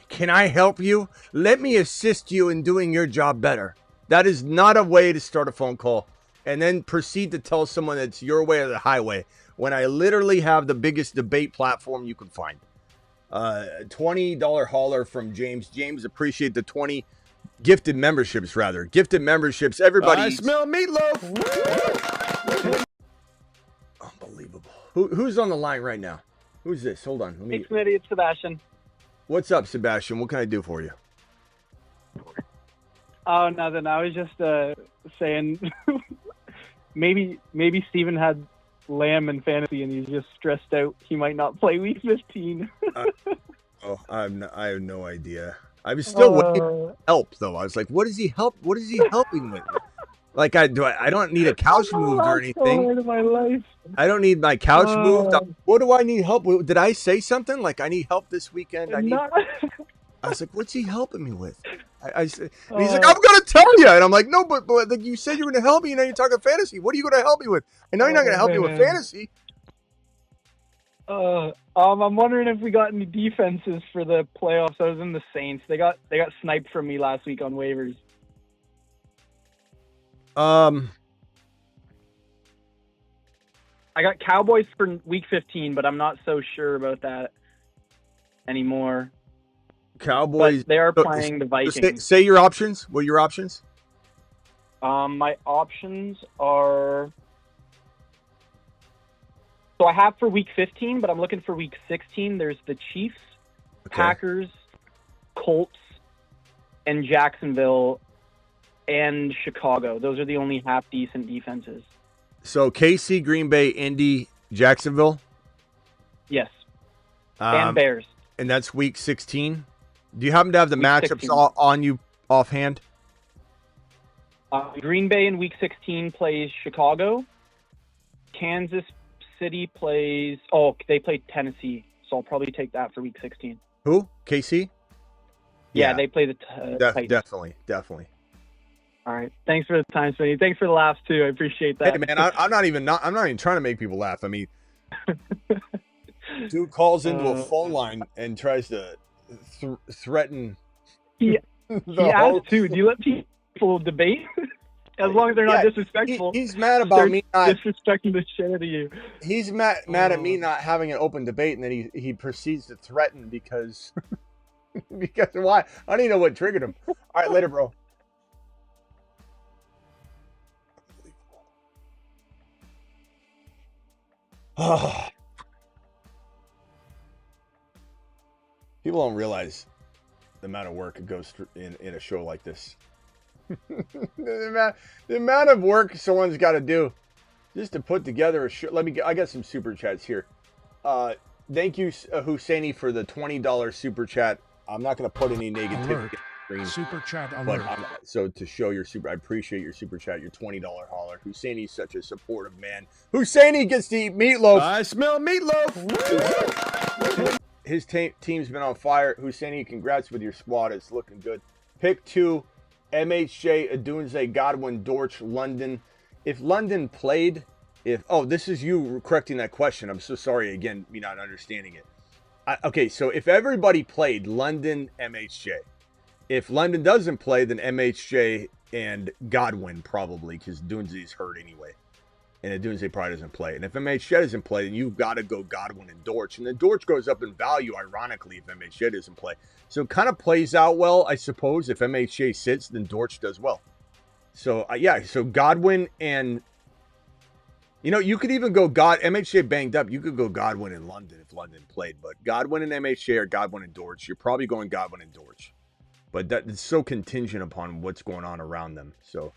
can I help you? Let me assist you in doing your job better. That is not a way to start a phone call and then proceed to tell someone it's your way or the highway when I literally have the biggest debate platform you can find. $20 hauler from James. James, appreciate the 20 gifted memberships, rather. Gifted memberships. Everybody. I smell meatloaf. Unbelievable. Who's on the line right now? Who's this? Hold on. Hey, Smitty, it's Sebastian. What's up, Sebastian? What can I do for you? Oh, nothing. I was just saying maybe Steven had Lamb in fantasy and he's just stressed out. He might not play week 15. I have no idea. I was still waiting for help, though. I was like, what is he helping with? Like, I don't need a couch moved or anything. Of my life. I don't need my couch moved. What do I need help with? Did I say something? Like, I need help this weekend? I was like, what's he helping me with? And he's like, I'm going to tell you. And I'm like, no, but like you said you were going to help me. And now you're talking fantasy. What are you going to help me with? I know you're not going to help me with fantasy. I'm wondering if we got any defenses for the playoffs. I was in the Saints. They got sniped from me last week on waivers. I got Cowboys for week 15, but I'm not so sure about that anymore. Cowboys. But they are playing the Vikings. Say your options. What are your options? My options are. So I have for week 15, but I'm looking for week 16. There's the Chiefs, Packers, Colts, and Jacksonville, and Chicago. Those are the only half-decent defenses. So KC, Green Bay, Indy, Jacksonville? Yes. And Bears. And that's week 16? Do you happen to have the week matchups 16. on you offhand? Green Bay in week 16 plays Chicago. Kansas City plays... Oh, they played Tennessee, so I'll probably take that for week 16. Who? KC? Yeah, they play the Titans. Definitely. All right. Thanks for the time, Smitty. Thanks for the laughs, too. I appreciate that. Hey, man, I'm not even trying to make people laugh. I mean, dude calls into a phone line and tries to threaten. He has to. Do you let people debate? As long as they're not disrespectful. He's mad about me not disrespecting the shit out of you. He's mad at me not having an open debate, and then he proceeds to threaten because why? I don't even know what triggered him. All right, later, bro. People don't realize the amount of work that goes in a show like this. the amount of work someone's got to do just to put together a show. I got some super chats here. Thank you, Husseini, for the $20 super chat. I'm not going to put any negativity. Super chat alert. So to show your I appreciate your super chat, your $20 hauler. Husseini's such a supportive man. Husseini gets to eat meatloaf. I smell meatloaf. His team's been on fire. Husseini, congrats with your squad. It's looking good. Pick 2, MHJ, Adunze, Godwin, Dortch, London. If London played, this is you correcting that question. I'm so sorry again, me not understanding it. Okay, so if everybody played, London, MHJ. If London doesn't play, then MHJ and Godwin probably, because Dunze's hurt anyway. And Dunze probably doesn't play. And if MHJ doesn't play, then you've got to go Godwin and Dortch. And then Dortch goes up in value, ironically, if MHJ doesn't play. So it kind of plays out well, I suppose. If MHJ sits, then Dortch does well. So yeah, so Godwin and you could even go MHJ banged up. You could go Godwin in London if London played, but Godwin and MHJ or Godwin and Dortch. You're probably going Godwin and Dortch, but that's so contingent upon what's going on around them. So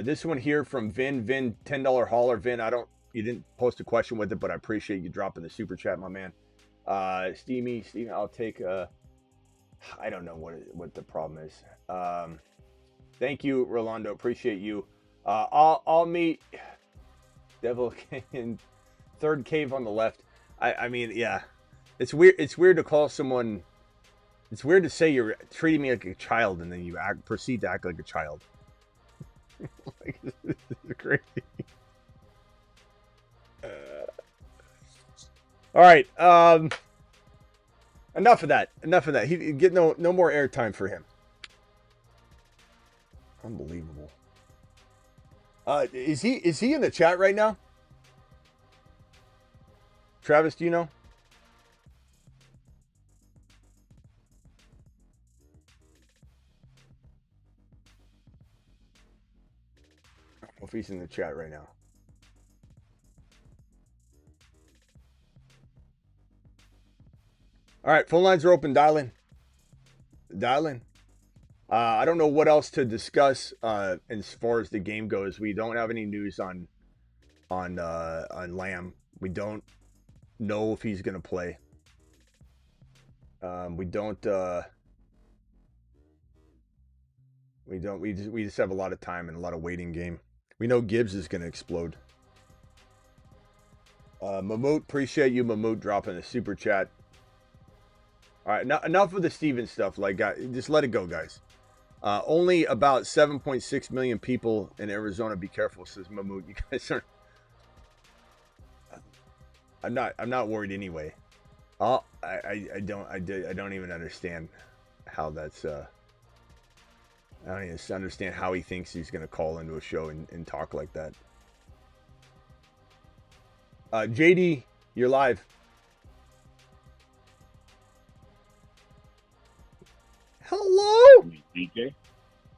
this one here from Vin $10 hauler. Vin, you didn't post a question with it, but I appreciate you dropping the super chat, my man. Steven, I'll take I don't know what the problem is. Thank you, Rolando. Appreciate you. I'll meet Devil in third cave on the left. I mean, yeah. It's weird. It's weird to call someone. It's weird to say you're treating me like a child and then you proceed to act like a child. Like, this is crazy. All right. Enough of that. He get no more airtime for him. Unbelievable. Is he in the chat right now? Travis, do you know? I don't know if he's in the chat right now. All right, phone lines are open. Dial in. I don't know what else to discuss as far as the game goes. We don't have any news on Lamb. We don't know if he's going to play. We just have a lot of time and a lot of waiting game. We know Gibbs is going to explode. Mamoot, appreciate you, Mamoot, dropping the super chat. All right, enough of the Steven stuff. Like, just let it go, guys. Only about 7.6 million people in Arizona. Be careful, says Mamoot. You guys are. I'm not worried anyway. I don't even understand how that's. I don't even understand how he thinks he's gonna call into a show and talk like that. JD, you're live. Hello? DJ?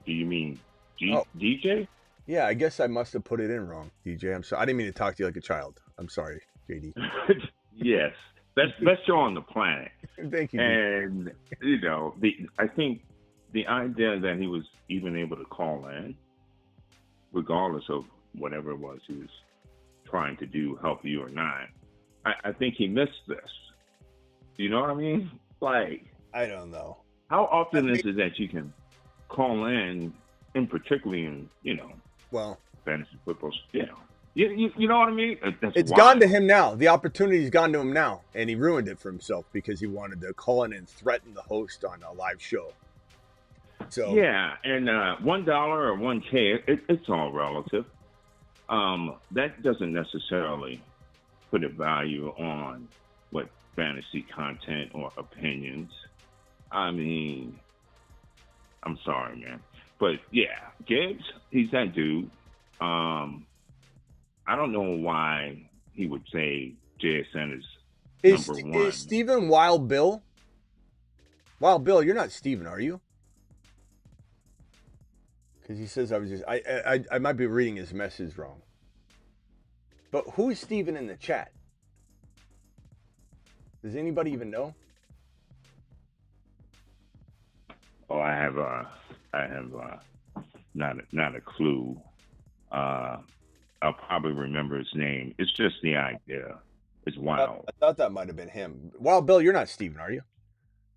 Do you mean DJ? Yeah, I guess I must have put it in wrong, DJ. I'm sorry. I didn't mean to talk to you like a child. I'm sorry, JD. Yes. Best show on the planet. Thank you. And, I think the idea that he was even able to call in, regardless of whatever it was he was trying to do, help you or not, I think he missed this. You know what I mean? Like, I don't know. How often is it that you can call in particularly in, fantasy football, you know what I mean? It's gone to him now. The opportunity's gone to him now, and he ruined it for himself because he wanted to call in and threaten the host on a live show. So yeah, and $1 or $1K, it's all relative. That doesn't necessarily put a value on what fantasy content or opinions. I mean, I'm sorry, man. But, yeah, Gibbs, he's that dude. I don't know why he would say JSN is number one. Is Steven Wild Bill? Wild Bill, you're not Steven, are you? Because he says I might be reading his message wrong. But who's Steven in the chat? Does anybody even know? Oh, I have not a clue. I'll probably remember his name. It's just the idea. It's wild. I thought that might have been him. Wild Bill, you're not Steven, are you?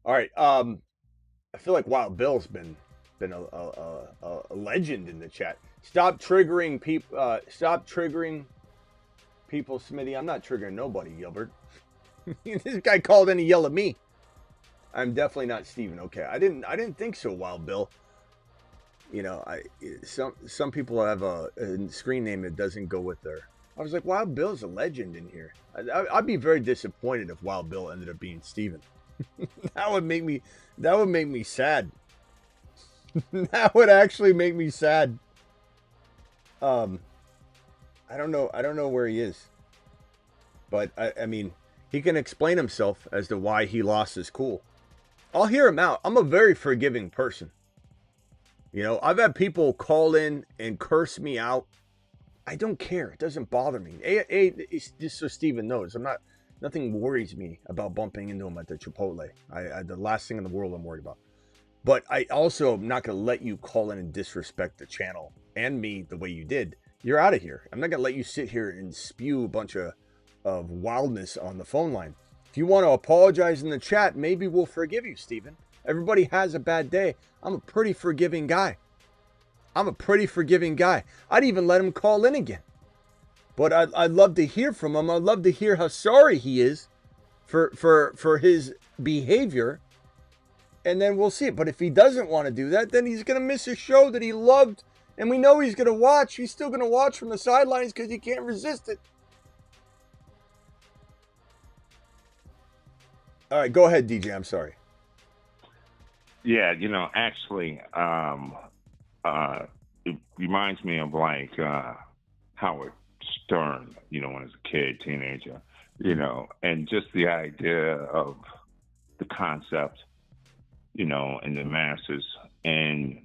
All right. I feel like Wild Bill's been a legend in the chat. Stop triggering people. Stop triggering people, Smitty. I'm not triggering nobody, Gilbert. This guy called in and yelled at me. I'm definitely not Steven. Okay, I didn't think so, Wild Bill. Some people have a screen name that doesn't go with their. I was like, Wild Bill's a legend in here. I'd be very disappointed if Wild Bill ended up being Steven. That would make me sad. That would actually make me sad. I don't know where he is. But I mean, he can explain himself as to why he lost his cool. I'll hear him out. I'm a very forgiving person. You know, I've had people call in and curse me out. I don't care. It doesn't bother me. It's just so Steven knows, nothing worries me about bumping into him at the Chipotle. The last thing in the world I'm worried about. But I also am not going to let you call in and disrespect the channel and me the way you did. You're out of here. I'm not going to let you sit here and spew a bunch of wildness on the phone line. If you want to apologize in the chat, maybe we'll forgive you, Steven. Everybody has a bad day. I'm a pretty forgiving guy. I'd even let him call in again. But I'd love to hear from him. I'd love to hear how sorry he is for his behavior. And then we'll see it. But if he doesn't want to do that, then he's going to miss a show that he loved. And we know he's going to watch. He's still going to watch from the sidelines because he can't resist it. All right, go ahead, DJ. I'm sorry. Yeah, actually, it reminds me of like Howard Stern, when I was a kid, teenager, and just the idea of the concept, in the masses and,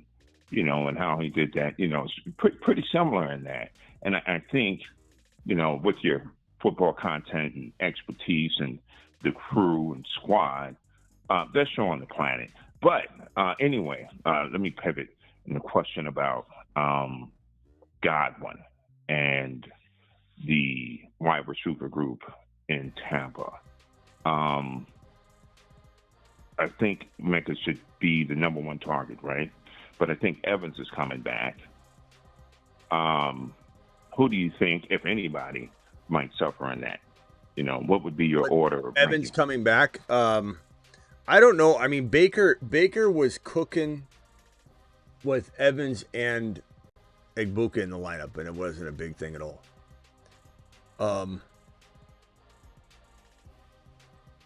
and how he did that, it's pretty similar in that. And I think, with your football content and expertise and the crew and squad, they're showing the planet. But anyway, let me pivot in the question about Godwin and the wide receiver group in Tampa. I think Mecca should be the number one target, right? But I think Evans is coming back. Who do you think, if anybody, might suffer in that? What would be your order? Of Evans ranking? coming back. I don't know. I mean, Baker was cooking with Evans and Egbuka in the lineup, and it wasn't a big thing at all.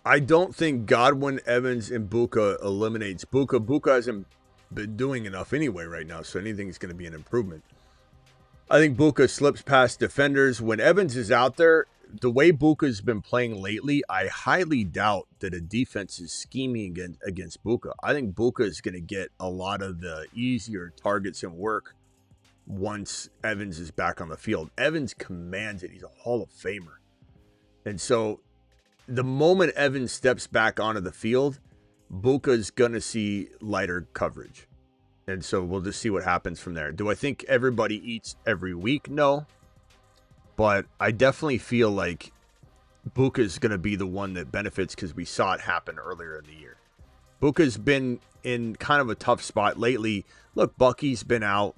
I don't think Godwin, Evans, and Buka eliminates Buka. Buka hasn't been doing enough anyway right now, so anything's going to be an improvement. I think Buka slips past defenders. When Evans is out there, the way Buka's been playing lately, I highly doubt that a defense is scheming against Buka. I think Buka is going to get a lot of the easier targets and work once Evans is back on the field. Evans commands it. He's a Hall of Famer. And so the moment Evans steps back onto the field, Buka's going to see lighter coverage. And so we'll just see what happens from there. Do I think everybody eats every week? No. But I definitely feel like Buka's going to be the one that benefits because we saw it happen earlier in the year. Buka's been in kind of a tough spot lately. Look, Bucky's been out.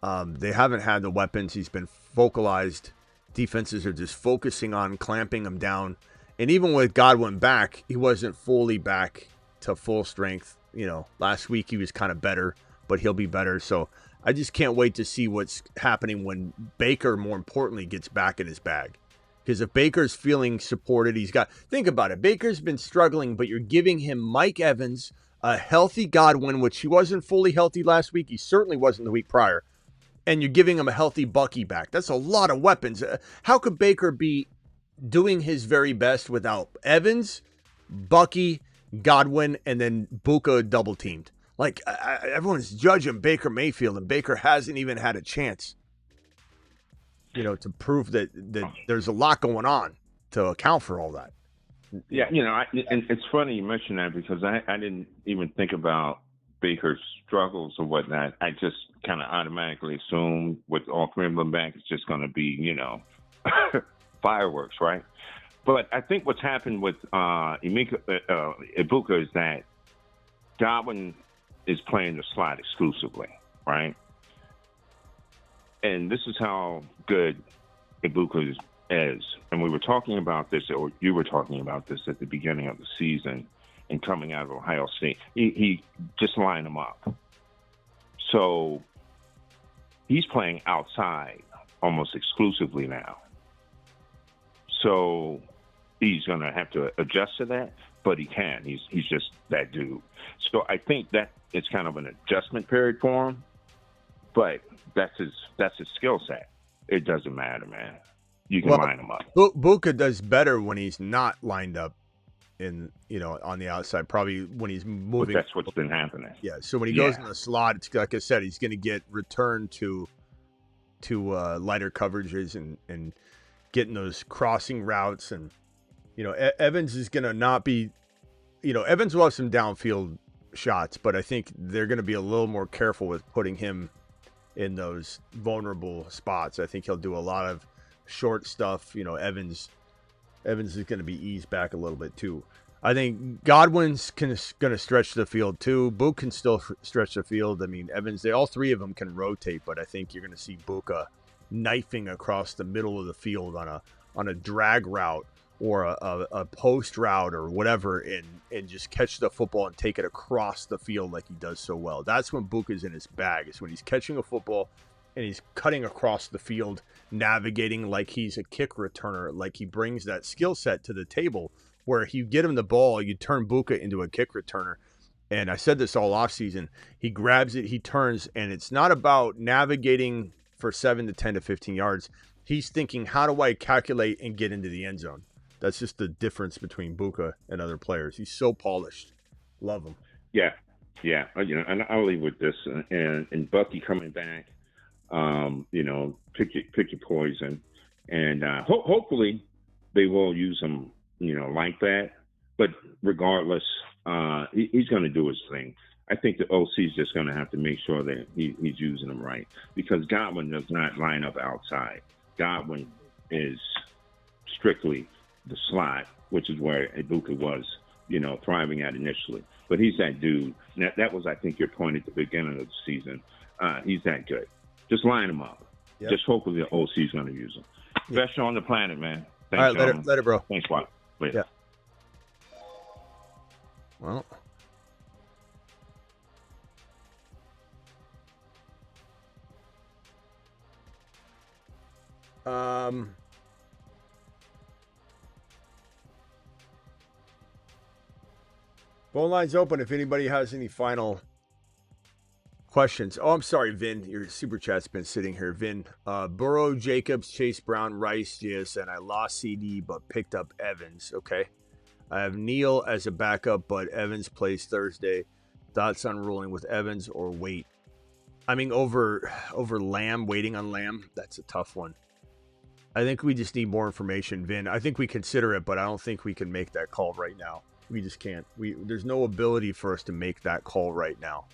They haven't had the weapons. He's been focalized. Defenses are just focusing on clamping him down. And even with Godwin back, he wasn't fully back to full strength. Last week he was kind of better, but he'll be better. So I just can't wait to see what's happening when Baker, more importantly, gets back in his bag. Because if Baker's feeling supported, think about it. Baker's been struggling, but you're giving him Mike Evans, a healthy Godwin, which he wasn't fully healthy last week. He certainly wasn't the week prior. And you're giving him a healthy Bucky back. That's a lot of weapons. How could Baker be doing his very best without Evans, Bucky, Godwin, and then Buka double teamed? Like, everyone's judging Baker Mayfield, and Baker hasn't even had a chance, to prove that there's a lot going on to account for all that. Yeah, and it's funny you mention that because I didn't even think about Baker's struggles or whatnot. I just kind of automatically assumed with all three of them back, it's just going to be, fireworks, right? But I think what's happened with Egbuka is that Godwin is playing the slot exclusively, right? And this is how good Egbuka is. And we were talking about this, or you were talking about this at the beginning of the season and coming out of Ohio State. He just lined him up. So he's playing outside almost exclusively now. So he's going to have to adjust to that, but he can. He's just that dude. So I think that it's kind of an adjustment period for him, but that's his skill set. It doesn't matter, man. You can line him up. Buka does better when he's not lined up in on the outside. Probably when he's moving. But that's what's been happening. Yeah. So when he goes in the slot, it's like I said, he's going to get returned to lighter coverages and getting those crossing routes. And Evans is going to not be. Evans will have some downfield shots, but I think they're going to be a little more careful with putting him in those vulnerable spots. I think he'll do a lot of short stuff. Evans is going to be eased back a little bit too. I think Godwin's going to stretch the field too. Book can still stretch the field. I mean, Evans, all three of them can rotate, but I think you're going to see Buka knifing across the middle of the field on a drag route or a post route or whatever, and just catch the football and take it across the field like he does so well. That's when Buka's in his bag. It's when he's catching a football and he's cutting across the field, navigating like he's a kick returner, like he brings that skill set to the table where if you get him the ball, you turn Buka into a kick returner. And I said this all offseason. He grabs it, he turns, and it's not about navigating for 7 to 10 to 15 yards. He's thinking, how do I calculate and get into the end zone? That's just the difference between Buka and other players. He's so polished. Love him. Yeah. And I'll leave with this. And Bucky coming back, pick your poison. And hopefully they will use him, like that. But regardless, he's going to do his thing. I think the OC is just going to have to make sure that he's using them right, because Godwin does not line up outside. Godwin is strictly the slot, which is where Ibuka was, thriving at initially. But he's that dude. That was, I think, your point at the beginning of the season. He's that good. Just line him up. Yep. Just hopefully the OC is going to use him. Yep. Best show on the planet, man. Thanks, all right, let it, bro. Thanks, Walt. Later. Yeah. Well. Phone line's open if anybody has any final questions. Oh, I'm sorry, Vin. Your super chat's been sitting here. Vin, Burrow, Jacobs, Chase Brown, Rice, JSN. I lost CD but picked up Evans. Okay. I have Neal as a backup, but Evans plays Thursday. Thoughts on rolling with Evans or wait? I mean, over Lamb, waiting on Lamb, that's a tough one. I think we just need more information, Vin. I think we consider it, but I don't think we can make that call right now. We just can't. There's no ability for us to make that call right now.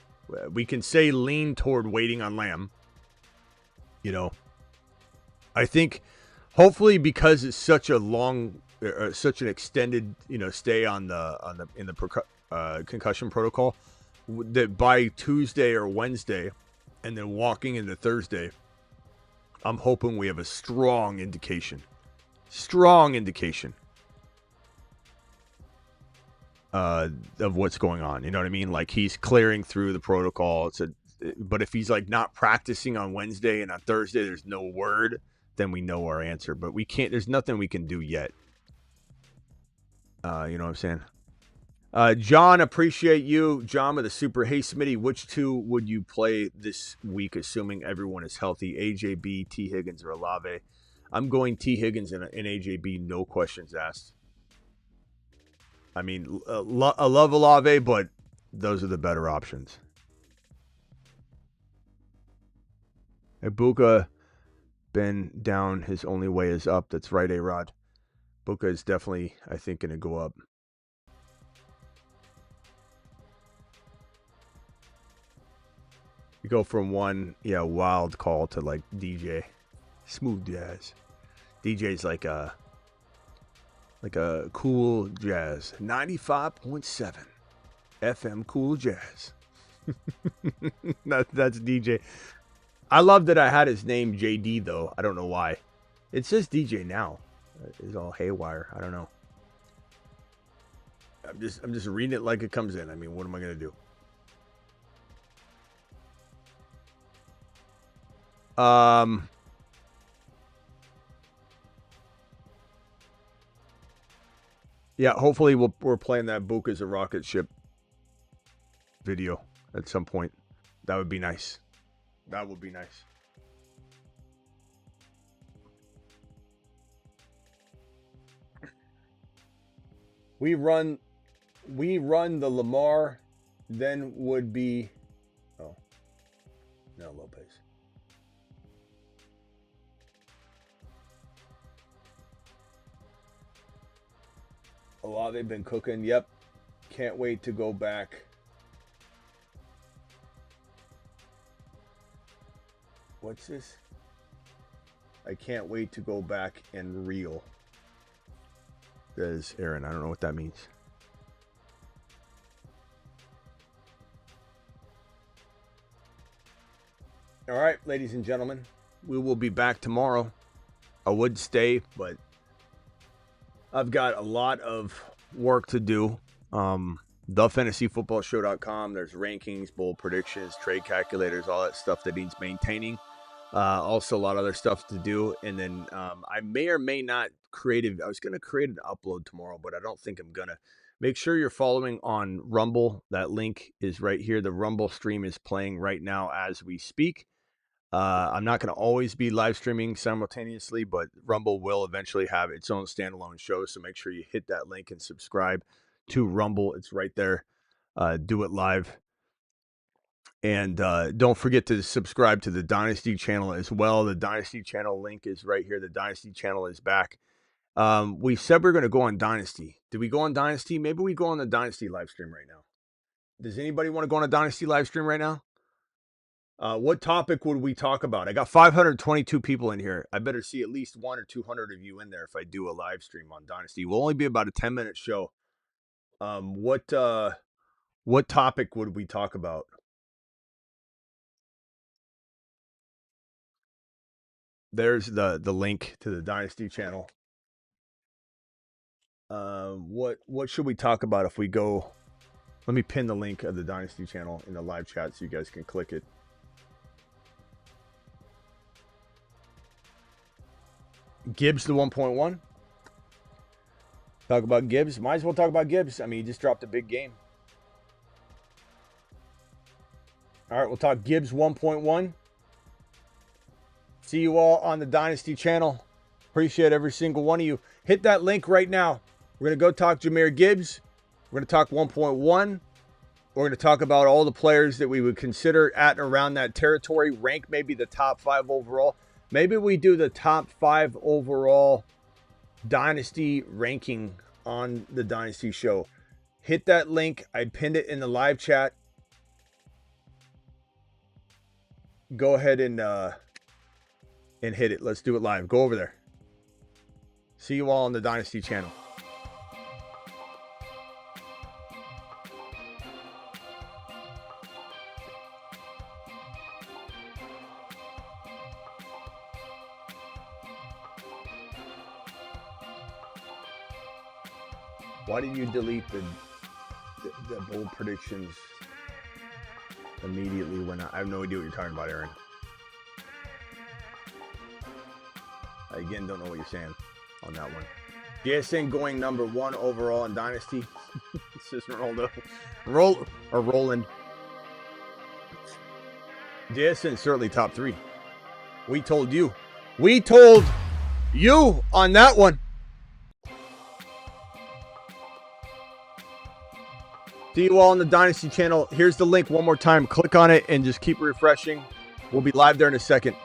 We can say lean toward waiting on Lamb. I think hopefully because it's such a long, such an extended, stay in the concussion protocol, that by Tuesday or Wednesday, and then walking into Thursday, I'm hoping we have a strong indication of what's going on. You know what I mean? Like he's clearing through the protocol. But if he's like not practicing on Wednesday and on Thursday, there's no word, then we know our answer. But we can't. There's nothing we can do yet. You know what I'm saying? John, appreciate you. John with the super. Hey, Smitty, which two would you play this week, assuming everyone is healthy? AJB, T. Higgins, or Olave? I'm going T. Higgins and AJB, no questions asked. I mean, I love Olave, but those are the better options. Ibuka been down. His only way is up. That's right, A-Rod. Buka is definitely, I think, going to go up. You go from one, wild call to like DJ. Smooth jazz. DJ's like a cool jazz. 95.7 FM cool jazz. That's DJ. I love that I had his name JD though. I don't know why. It says DJ now. It's all haywire. I don't know. I'm just reading it like it comes in. I mean, what am I gonna do? Yeah, hopefully we're playing that Buka's a rocket ship video at some point. That would be nice. That would be nice. We run the Lamar, then would be, oh, no, Lopez. Olave been cooking. Yep. Can't wait to go back. What's this? I can't wait to go back and reel. Says Aaron. I don't know what that means. All right, ladies and gentlemen. We will be back tomorrow. I would stay, but I've got a lot of work to do. TheFantasyFootballShow.com. There's rankings, bold predictions, trade calculators, all that stuff that needs maintaining. Also, a lot of other stuff to do. And then I may or may not I was going to create an upload tomorrow, but I don't think I'm going to. Make sure you're following on Rumble. That link is right here. The Rumble stream is playing right now as we speak. I'm not going to always be live streaming simultaneously, but Rumble will eventually have its own standalone show. So make sure you hit that link and subscribe to Rumble. It's right there. Do it live. And don't forget to subscribe to the Dynasty channel as well. The Dynasty channel link is right here. The Dynasty channel is back. We said we are going to go on Dynasty. Did we go on Dynasty? Maybe we go on the Dynasty live stream right now. Does anybody want to go on a Dynasty live stream right now? What topic would we talk about? I got 522 people in here. I better see at least 100 or 200 of you in there if I do a live stream on Dynasty. We'll only be about a 10-minute show. What topic would we talk about? There's the link to the Dynasty channel. What should we talk about if we go? Let me pin the link of the Dynasty channel in the live chat so you guys can click it. Gibbs the 1.1. Talk about Gibbs. Might as well talk about Gibbs. I mean, he just dropped a big game. All right, we'll talk Gibbs 1.1. See you all on the Dynasty channel. Appreciate every single one of you. Hit that link right now. We're going to go talk Jahmyr Gibbs. We're going to talk 1.1. We're going to talk about all the players that we would consider at and around that territory. Rank maybe the top 5 overall. Maybe we do the top 5 overall Dynasty ranking on the Dynasty show. Hit that link. I pinned it in the live chat. Go ahead and hit it. Let's do it live. Go over there. See you all on the Dynasty channel. Why did you delete the bold predictions immediately when I have no idea what you're talking about, Aaron? I again don't know what you're saying on that one. JSN going number 1 overall in Dynasty. This is Ronaldo. Roland. JSN certainly top 3. We told you. We told you on that one. See you all on the Dynasty channel. Here's the link one more time. Click on it and just keep refreshing. We'll be live there in a second.